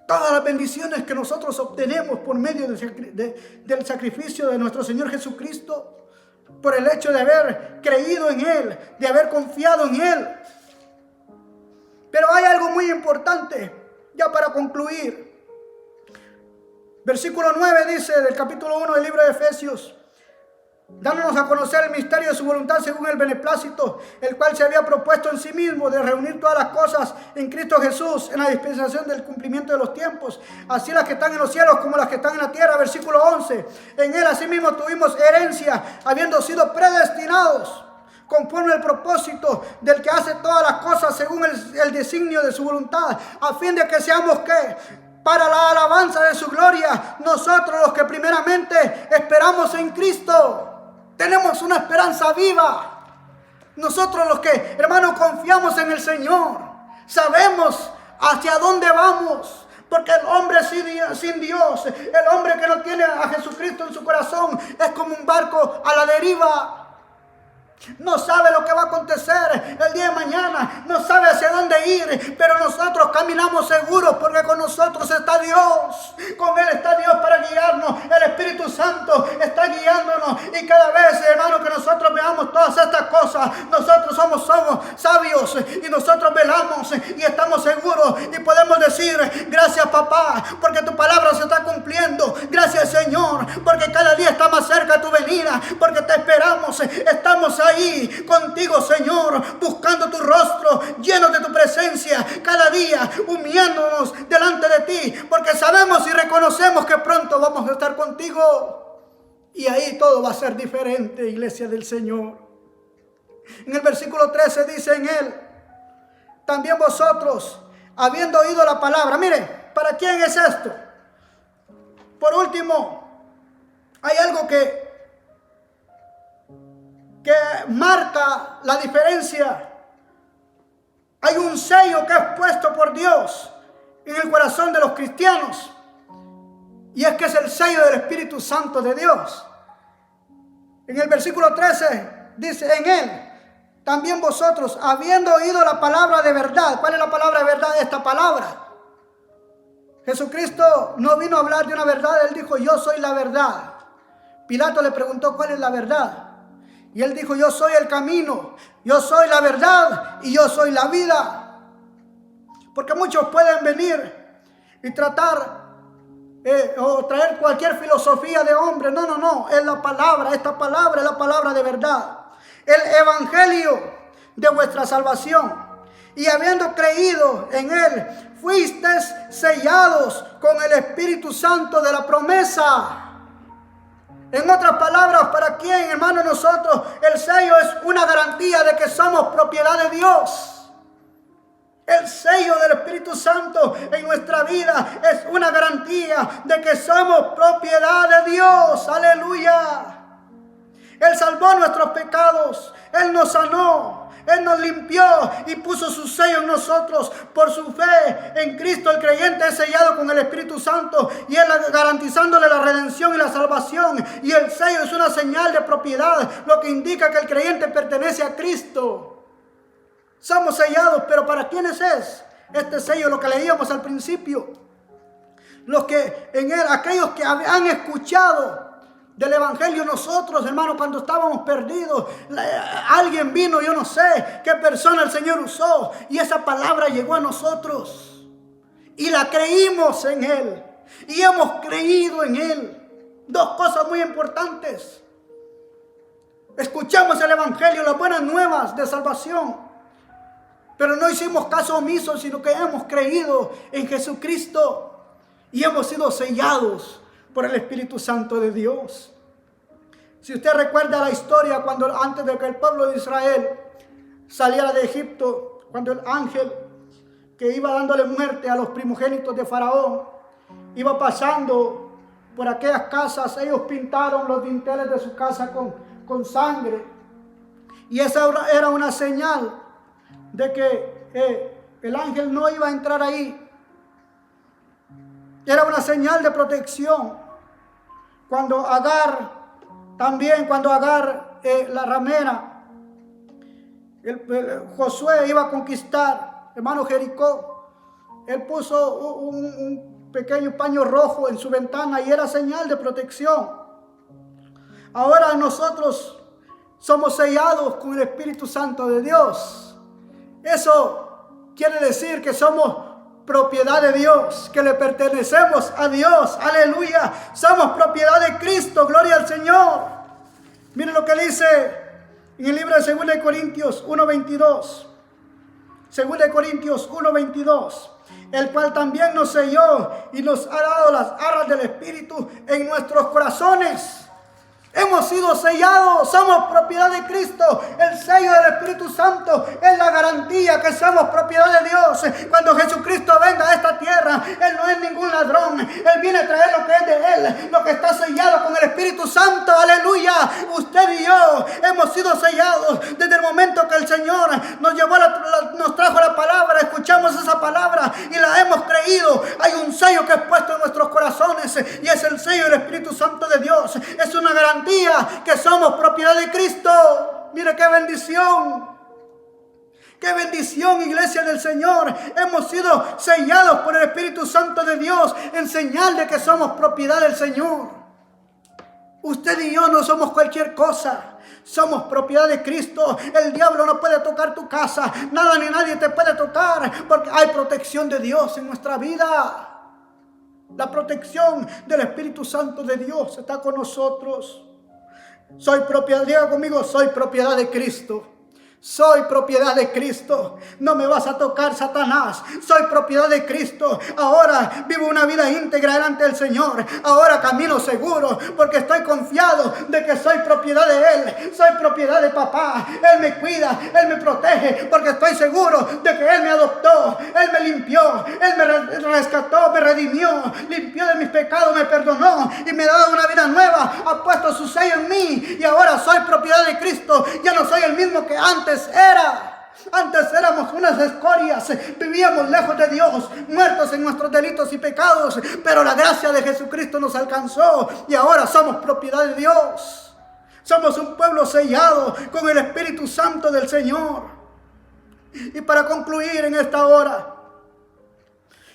Speaker 1: Todas las bendiciones que nosotros obtenemos por medio del sacrificio de nuestro Señor Jesucristo, por el hecho de haber creído en Él, de haber confiado en Él. Pero hay algo muy importante, ya para concluir. Versículo 9 dice del capítulo 1 del libro de Efesios: dándonos a conocer el misterio de su voluntad según el beneplácito, el cual se había propuesto en sí mismo de reunir todas las cosas en Cristo Jesús, en la dispensación del cumplimiento de los tiempos, así las que están en los cielos como las que están en la tierra. Versículo 11: en él asimismo tuvimos herencia, habiendo sido predestinados conforme al propósito del que hace todas las cosas según el designio de su voluntad, a fin de que seamos ¿qué? Para la alabanza de su gloria, nosotros los que primeramente esperamos en Cristo. Tenemos una esperanza viva. Nosotros los que, hermanos, confiamos en el Señor, sabemos hacia dónde vamos. Porque el hombre sin Dios, el hombre que no tiene a Jesucristo en su corazón, es como un barco a la deriva. No sabe lo que va a acontecer el día de mañana, no sabe hacia dónde ir, pero nosotros caminamos seguros porque con nosotros está Dios, con Él está Dios para guiarnos, el Espíritu Santo está guiándonos, y cada vez, hermano, que nosotros veamos todas estas cosas, nosotros somos sabios, y nosotros velamos y estamos seguros y podemos decir: gracias, papá, porque tu palabra se está cumpliendo. Gracias, Señor, porque cada día está más cerca tu venida, porque te esperamos, estamos ahí contigo, Señor, buscando tu rostro, llenos de tu presencia, cada día humillándonos delante de ti, porque sabemos y reconocemos que pronto vamos a estar contigo, y ahí todo va a ser diferente, iglesia del Señor. En el versículo 13 dice: en él también vosotros, habiendo oído la palabra. Mire, ¿para quién es esto? Por último, hay algo que marca la diferencia. Hay un sello que es puesto por Dios en el corazón de los cristianos, y es que es el sello del Espíritu Santo de Dios. En el versículo 13 dice: en él también vosotros, habiendo oído la palabra de verdad. ¿Cuál es la palabra de verdad? Esta palabra. Jesucristo no vino a hablar de una verdad, Él dijo: yo soy la verdad. Pilato le preguntó: ¿cuál es la verdad? Y Él dijo: yo soy el camino, yo soy la verdad y yo soy la vida. Porque muchos pueden venir y tratar o traer cualquier filosofía de hombre. No, es la palabra, esta palabra es la palabra de verdad. El evangelio de vuestra salvación. Y habiendo creído en Él, fuisteis sellados con el Espíritu Santo de la promesa. En otras palabras, ¿para quién, hermano? Nosotros, el sello es una garantía de que somos propiedad de Dios. El sello del Espíritu Santo en nuestra vida es una garantía de que somos propiedad de Dios. Aleluya. Él salvó nuestros pecados, Él nos sanó, Él nos limpió y puso su sello en nosotros. Por su fe en Cristo, el creyente es sellado con el Espíritu Santo, y Él garantizándole la redención y la salvación. Y el sello es una señal de propiedad, lo que indica que el creyente pertenece a Cristo. Somos sellados, pero ¿para quiénes es este sello? Lo que leíamos al principio. Los que en Él, aquellos que han escuchado del evangelio. Nosotros, hermanos, cuando estábamos perdidos, alguien vino, yo no sé qué persona el Señor usó, y esa palabra llegó a nosotros y la creímos en Él y hemos creído en Él. Dos cosas muy importantes: escuchamos el evangelio, las buenas nuevas de salvación, pero no hicimos caso omiso, sino que hemos creído en Jesucristo y hemos sido sellados por el Espíritu Santo de Dios. Si usted recuerda la historia, cuando antes de que el pueblo de Israel saliera de Egipto, cuando el ángel que iba dándole muerte a los primogénitos de Faraón iba pasando por aquellas casas, ellos pintaron los dinteles de su casa con sangre, y esa era una señal de que el ángel no iba a entrar ahí, Era una señal de protección. Cuando Agar, la ramera, Josué iba a conquistar, hermano, Jericó, él puso un pequeño paño rojo en su ventana y era señal de protección. Ahora nosotros somos sellados con el Espíritu Santo de Dios. Eso quiere decir que somos propiedad de Dios, que le pertenecemos a Dios. Aleluya. Somos propiedad de Cristo. Gloria al Señor. Miren lo que dice en el libro de 2 Corintios 1:22. 2 Corintios 1:22. El cual también nos selló y nos ha dado las arras del Espíritu en nuestros corazones. Hemos sido sellados, somos propiedad de Cristo. El sello del Espíritu Santo es la garantía que somos propiedad de Dios. Cuando Jesucristo venga a esta tierra, Él no es ningún ladrón. Él viene a traer lo que es de Él, lo que está sellado con el Espíritu Santo. Aleluya. Usted y yo hemos sido sellados desde el momento que el Señor nos trajo la palabra. Escuchamos esa palabra y la hemos creído. Hay un sello que es puesto en nuestros corazones y es el sello del Espíritu Santo de Dios. Es una garantía que somos propiedad de Cristo. Mire qué bendición. Qué bendición, iglesia del Señor. Hemos sido sellados por el Espíritu Santo de Dios en señal de que somos propiedad del Señor. Usted y yo no somos cualquier cosa. Somos propiedad de Cristo. El diablo no puede tocar tu casa. Nada ni nadie te puede tocar porque hay protección de Dios en nuestra vida. La protección del Espíritu Santo de Dios está con nosotros. Soy propiedad, diga conmigo, soy propiedad de Cristo. Soy propiedad de Cristo. No me vas a tocar, Satanás. Soy propiedad de Cristo. Ahora vivo una vida íntegra delante del Señor. Ahora camino seguro porque estoy confiado de que soy propiedad de Él. Soy propiedad de papá. Él me cuida, Él me protege porque estoy seguro de que Él me adoptó. Él me limpió, Él me rescató, me redimió, limpió de mis pecados, me perdonó y me ha dado una vida nueva. Ha puesto su sello en mí y ahora soy propiedad de Cristo. Ya no soy el mismo que antes era. Antes éramos unas escorias, vivíamos lejos de Dios, muertos en nuestros delitos y pecados, pero la gracia de Jesucristo nos alcanzó y ahora somos propiedad de Dios. Somos un pueblo sellado con el Espíritu Santo del Señor. Y para concluir en esta hora,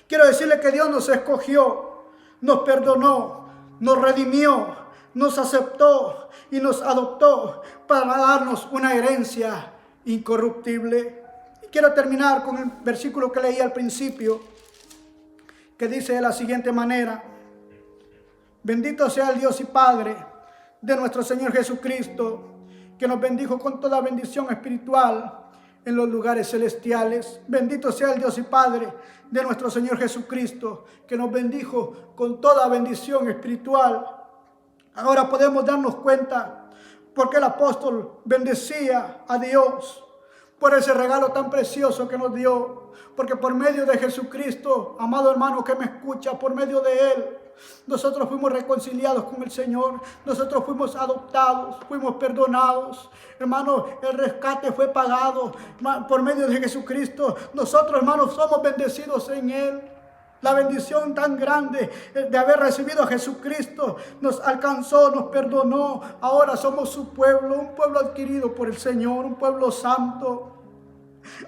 Speaker 1: quiero decirle que Dios nos escogió, nos perdonó, nos redimió, nos aceptó y nos adoptó para darnos una herencia incorruptible. Y quiero terminar con el versículo que leí al principio, que dice de la siguiente manera: bendito sea el Dios y Padre de nuestro Señor Jesucristo, que nos bendijo con toda bendición espiritual en los lugares celestiales. Bendito sea el Dios y Padre de nuestro Señor Jesucristo, que nos bendijo con toda bendición espiritual. Ahora podemos darnos cuenta porque el apóstol bendecía a Dios por ese regalo tan precioso que nos dio. Porque por medio de Jesucristo, amado hermano que me escucha, por medio de Él, nosotros fuimos reconciliados con el Señor. Nosotros fuimos adoptados, fuimos perdonados. Hermano, el rescate fue pagado por medio de Jesucristo. Nosotros, hermanos, somos bendecidos en Él. La bendición tan grande de haber recibido a Jesucristo nos alcanzó, nos perdonó. Ahora somos su pueblo, un pueblo adquirido por el Señor, un pueblo santo.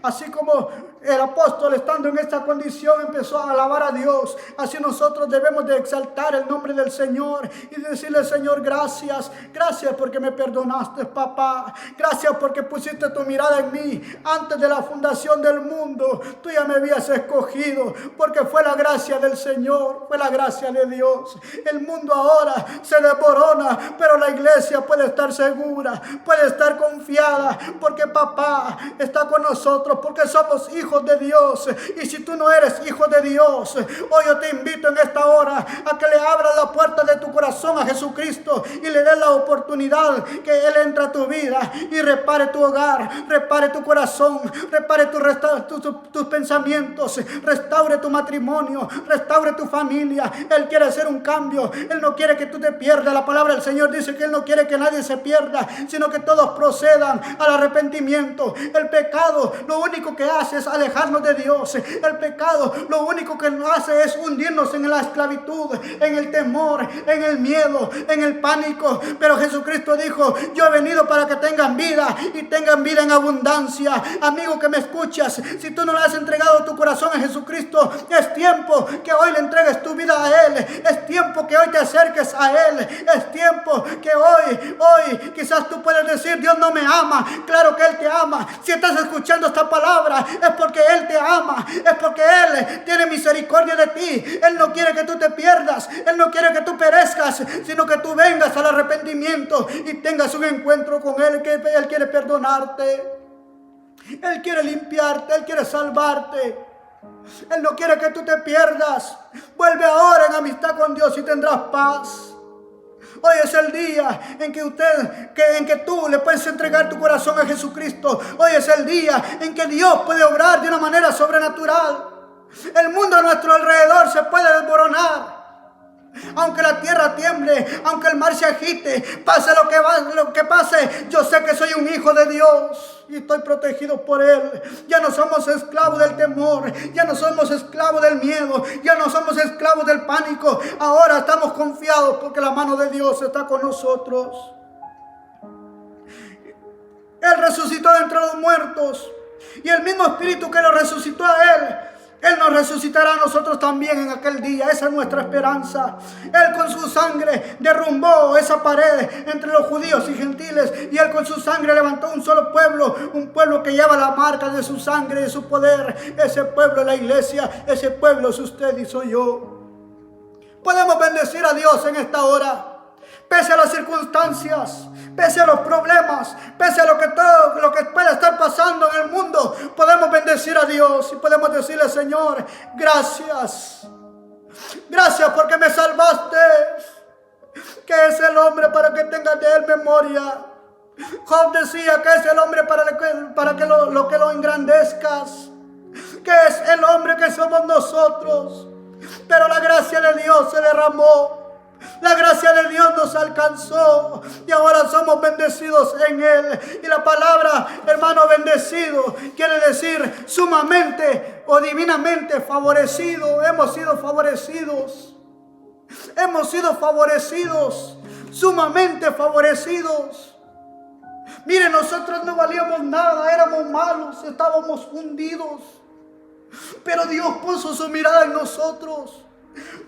Speaker 1: Así como el apóstol, estando en esta condición, empezó a alabar a Dios, así nosotros debemos de exaltar el nombre del Señor y decirle: Señor, gracias, gracias porque me perdonaste, papá, gracias porque pusiste tu mirada en mí. Antes de la fundación del mundo, tú ya me habías escogido, porque fue la gracia del Señor, fue la gracia de Dios. El mundo ahora se desmorona, pero la iglesia puede estar segura, puede estar confiada, porque papá está con nosotros, porque somos hijos de Dios. Y si tú no eres hijo de Dios, hoy yo te invito en esta hora a que le abras la puerta de tu corazón a Jesucristo y le des la oportunidad que Él entre a tu vida y repare tu hogar, repare tu corazón, repare tus pensamientos, restaure tu matrimonio, restaure tu familia. Él quiere hacer un cambio. Él no quiere que tú te pierdas. La palabra del Señor dice que Él no quiere que nadie se pierda, sino que todos procedan al arrepentimiento. El pecado lo único que hace es alejar alejarnos de Dios. El pecado lo único que nos hace es hundirnos en la esclavitud, en el temor, en el miedo, en el pánico. Pero Jesucristo dijo: yo he venido para que tengan vida y tengan vida en abundancia. Amigo que me escuchas, si tú no le has entregado tu corazón a Jesucristo, es tiempo que hoy le entregues tu vida a Él. Es tiempo que hoy te acerques a Él. Es tiempo que hoy quizás tú puedes decir: Dios no me ama. Claro que Él te ama. Si estás escuchando esta palabra, es porque Él te ama, es porque Él tiene misericordia de ti. Él no quiere que tú te pierdas, Él no quiere que tú perezcas, sino que tú vengas al arrepentimiento y tengas un encuentro con Él, que Él quiere perdonarte, Él quiere limpiarte, Él quiere salvarte. Él no quiere que tú te pierdas. Vuelve ahora en amistad con Dios y tendrás paz. Hoy es el día en que tú le puedes entregar tu corazón a Jesucristo. Hoy es el día en que Dios puede obrar de una manera sobrenatural. El mundo a nuestro alrededor se puede desmoronar. Aunque la tierra tiemble, aunque el mar se agite, pase lo que pase, yo sé que soy un hijo de Dios y estoy protegido por Él. Ya no somos esclavos del temor, ya no somos esclavos del miedo, ya no somos esclavos del pánico. Ahora estamos confiados porque la mano de Dios está con nosotros. Él resucitó de entre los muertos y el mismo Espíritu que lo resucitó a Él nos resucitará a nosotros también en aquel día. Esa es nuestra esperanza. Él con su sangre derrumbó esa pared entre los judíos y gentiles. Y Él con su sangre levantó un solo pueblo. Un pueblo que lleva la marca de su sangre y de su poder. Ese pueblo es la iglesia. Ese pueblo es usted y soy yo. Podemos bendecir a Dios en esta hora. Pese a las circunstancias, pese a los problemas, pese a todo lo que pueda estar pasando en el mundo, podemos bendecir a Dios y podemos decirle: Señor, gracias. Gracias porque me salvaste. Que es el hombre para que tengas de él memoria. Job decía: que es el hombre para que lo engrandezcas. Que es el hombre que somos nosotros. Pero la gracia de Dios se derramó. La gracia de Dios nos alcanzó y ahora somos bendecidos en Él. Y la palabra, hermano, bendecido quiere decir sumamente o divinamente favorecido. Hemos sido favorecidos. Hemos sido favorecidos, sumamente favorecidos. Mire, nosotros no valíamos nada, éramos malos, estábamos hundidos. Pero Dios puso su mirada en nosotros.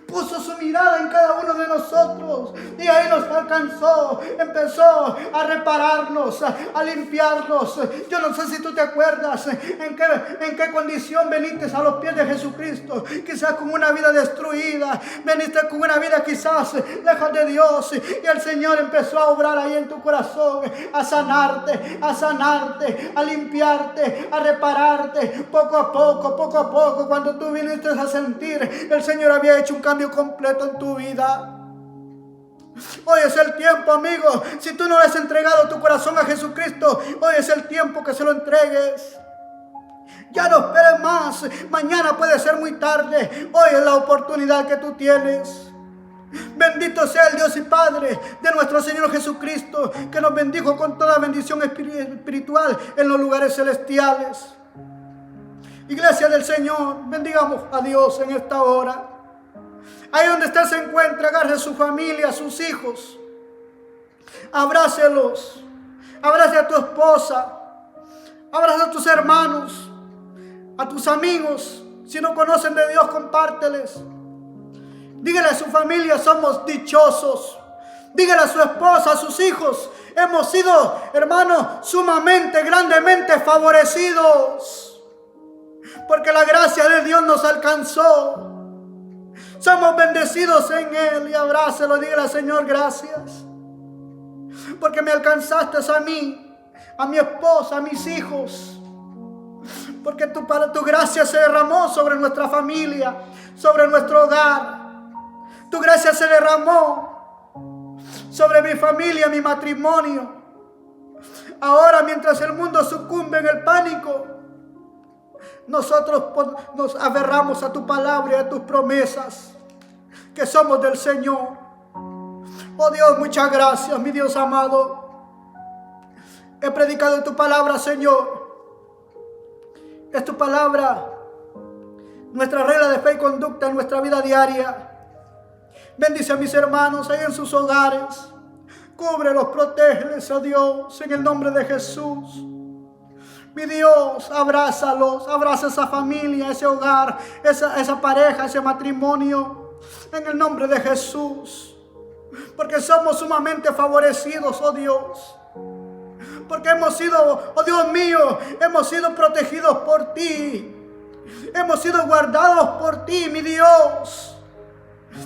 Speaker 1: Puso su mirada en cada uno de nosotros y ahí nos alcanzó. Empezó a repararnos, a limpiarnos. Yo no sé si tú te acuerdas en qué condición veniste a los pies de Jesucristo. Quizás con una vida destruida, veniste con una vida quizás lejos de Dios, y el Señor empezó a obrar ahí en tu corazón, a sanarte, a limpiarte, a repararte. Poco a poco, cuando tú viniste a sentir, el Señor había hecho un cambio completo en tu vida. Hoy es el tiempo, amigo. Si tú no le has entregado tu corazón a Jesucristo, hoy es el tiempo que se lo entregues. Ya no esperes más. Mañana puede ser muy tarde. Hoy es la oportunidad que tú tienes. Bendito sea el Dios y Padre de nuestro Señor Jesucristo, que nos bendijo con toda bendición espiritual en los lugares celestiales. Iglesia del Señor, bendigamos a Dios en esta hora. Ahí donde usted se encuentra, agarre a su familia, a sus hijos, abrácelos, abrace a tu esposa, abrace a tus hermanos, a tus amigos. Si no conocen de Dios, compárteles. Dígale a su familia: somos dichosos. Dígale a su esposa, a sus hijos: hemos sido, hermanos, sumamente, grandemente favorecidos, porque la gracia de Dios nos alcanzó. Somos bendecidos en Él. Y abrácelo, dígale: Señor, gracias, porque me alcanzaste a mí, a mi esposa, a mis hijos, porque tu gracia se derramó sobre nuestra familia, sobre nuestro hogar. Tu gracia se derramó sobre mi familia, mi matrimonio. Ahora, mientras el mundo sucumbe en el pánico, nosotros nos aferramos a tu palabra y a tus promesas, que somos del Señor. Oh Dios, muchas gracias, mi Dios amado. He predicado tu palabra, Señor. Es tu palabra nuestra regla de fe y conducta en nuestra vida diaria. Bendice a mis hermanos ahí en sus hogares. Cúbrelos, protégeles, oh Dios, en el nombre de Jesús. Mi Dios, abrázalos, abraza esa familia, ese hogar, esa pareja, ese matrimonio, en el nombre de Jesús. Porque somos sumamente favorecidos, oh Dios. Porque hemos sido, oh Dios mío, hemos sido protegidos por ti. Hemos sido guardados por ti, mi Dios.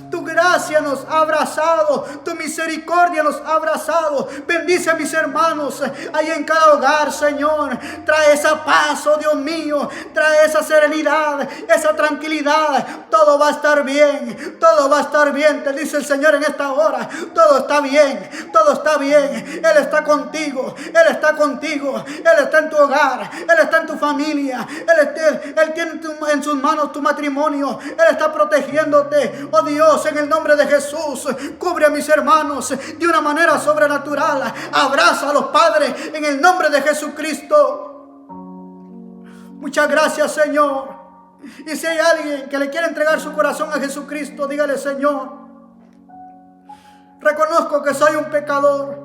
Speaker 1: Tu gracia nos ha abrazado, tu misericordia nos ha abrazado. Bendice a mis hermanos ahí en cada hogar, Señor. Trae esa paz, oh Dios mío. Trae esa serenidad, esa tranquilidad. Todo va a estar bien, todo va a estar bien. Te dice el Señor en esta hora. Todo está bien, todo está bien. Él está contigo, Él está contigo. Él está en tu hogar, Él está en tu familia. Él tiene en sus manos tu matrimonio. Él está protegiéndote, oh Dios. En el nombre de Jesús, cubre a mis hermanos de una manera sobrenatural. Abraza a los padres en el nombre de Jesucristo. Muchas gracias, Señor. Y si hay alguien que le quiere entregar su corazón a Jesucristo, dígale: Señor, reconozco que soy un pecador.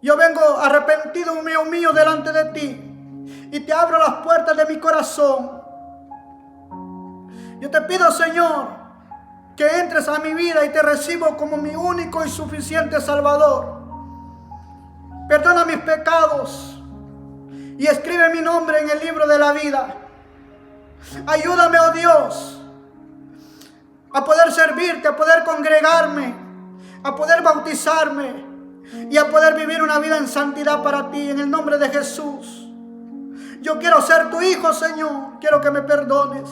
Speaker 1: Yo vengo arrepentido, mío delante de ti, y te abro las puertas de mi corazón. Yo te pido, Señor, que entres a mi vida y te recibo como mi único y suficiente Salvador. Perdona mis pecados y escribe mi nombre en el libro de la vida. Ayúdame, oh Dios, a poder servirte, a poder congregarme, a poder bautizarme y a poder vivir una vida en santidad para ti, en el nombre de Jesús. Yo quiero ser tu hijo, Señor. Quiero que me perdones.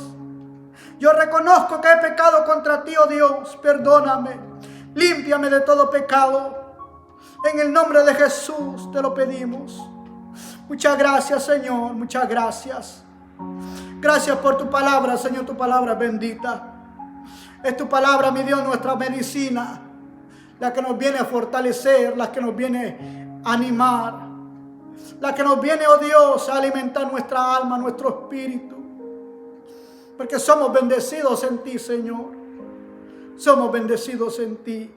Speaker 1: Yo reconozco que he pecado contra ti, oh Dios. Perdóname. Límpiame de todo pecado. En el nombre de Jesús te lo pedimos. Muchas gracias, Señor. Muchas gracias. Gracias por tu palabra, Señor. Tu palabra bendita. Es tu palabra, mi Dios, nuestra medicina. La que nos viene a fortalecer. La que nos viene a animar. La que nos viene, oh Dios, a alimentar nuestra alma, nuestro espíritu. Porque somos bendecidos en ti, Señor. Somos bendecidos en ti.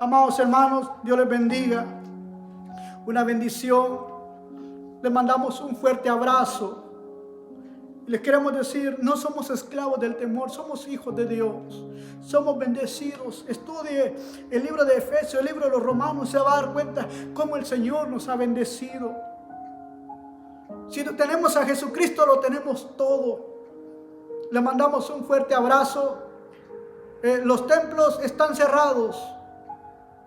Speaker 1: Amados hermanos, Dios les bendiga. Una bendición. Les mandamos un fuerte abrazo. Les queremos decir, no somos esclavos del temor, somos hijos de Dios. Somos bendecidos. Estudie el libro de Efesios, el libro de los Romanos, se va a dar cuenta cómo el Señor nos ha bendecido. Si tenemos a Jesucristo, lo tenemos todo. Le mandamos un fuerte abrazo. Los templos están cerrados,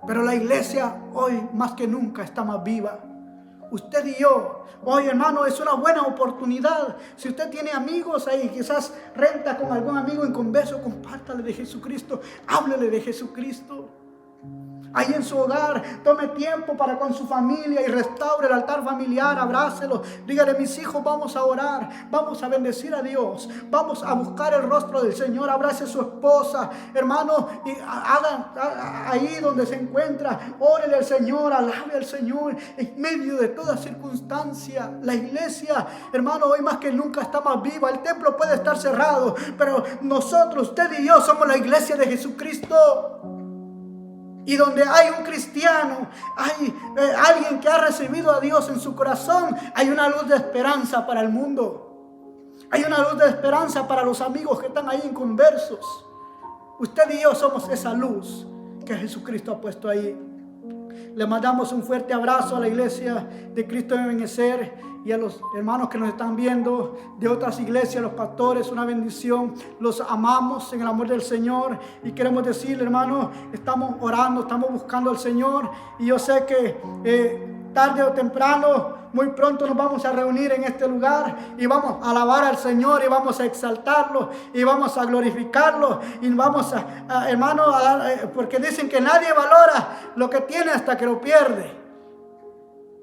Speaker 1: pero la iglesia hoy más que nunca está más viva. Usted y yo, hoy, hermano, es una buena oportunidad. Si usted tiene amigos ahí, quizás renta con algún amigo inconverso, compártale de Jesucristo, háblele de Jesucristo. Ahí en su hogar, tome tiempo para con su familia y restaure el altar familiar, abrácelo. Dígale: mis hijos, vamos a orar, vamos a bendecir a Dios, vamos a buscar el rostro del Señor. Abrace a su esposa, hermano, y hagan ahí donde se encuentra, órele al Señor, alabe al Señor en medio de toda circunstancia. La iglesia, hermano, hoy más que nunca está más viva. El templo puede estar cerrado, pero nosotros, usted y yo, somos la iglesia de Jesucristo. Y donde hay un cristiano, hay alguien que ha recibido a Dios en su corazón, hay una luz de esperanza para el mundo. Hay una luz de esperanza para los amigos que están ahí inconversos. Usted y yo somos esa luz que Jesucristo ha puesto ahí. Le mandamos un fuerte abrazo a la iglesia de Cristo de Benecer y a los hermanos que nos están viendo de otras iglesias, los pastores, una bendición. Los amamos en el amor del Señor y queremos decirle, hermanos, estamos orando, estamos buscando al Señor, y yo sé que tarde o temprano, muy pronto nos vamos a reunir en este lugar y vamos a alabar al Señor y vamos a exaltarlo y vamos a glorificarlo y vamos a hermano, porque dicen que nadie valora lo que tiene hasta que lo pierde.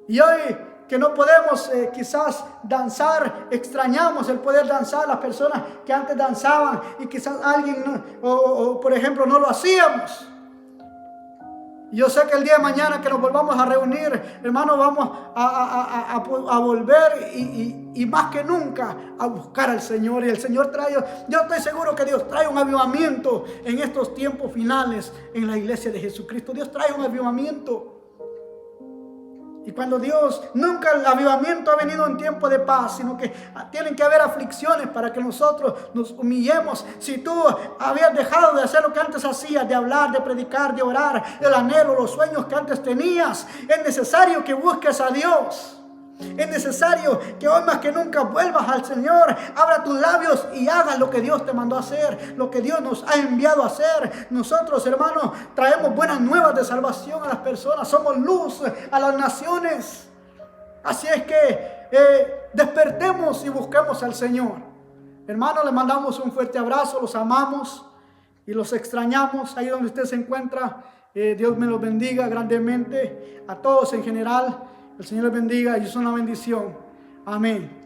Speaker 1: Y hoy que no podemos quizás danzar, extrañamos el poder danzar. Las personas que antes danzaban y quizás alguien, por ejemplo, no lo hacíamos. Y yo sé que el día de mañana que nos volvamos a reunir, hermano, vamos a volver y más que nunca a buscar al Señor. Y el Señor trae, yo estoy seguro que Dios trae un avivamiento en estos tiempos finales en la iglesia de Jesucristo. Dios trae un avivamiento. Y cuando Dios, nunca el avivamiento ha venido en tiempo de paz, sino que tienen que haber aflicciones para que nosotros nos humillemos. Si tú habías dejado de hacer lo que antes hacías, de hablar, de predicar, de orar, el anhelo, los sueños que antes tenías, es necesario que busques a Dios. Es necesario que hoy más que nunca vuelvas al Señor, abra tus labios y hagas lo que Dios te mandó a hacer, lo que Dios nos ha enviado a hacer. Nosotros, hermanos, traemos buenas nuevas de salvación a las personas, somos luz a las naciones. Así es que despertemos y busquemos al Señor. Hermanos, les mandamos un fuerte abrazo, los amamos y los extrañamos ahí donde usted se encuentra. Dios me los bendiga grandemente a todos en general. El Señor les bendiga y es una bendición. Amén.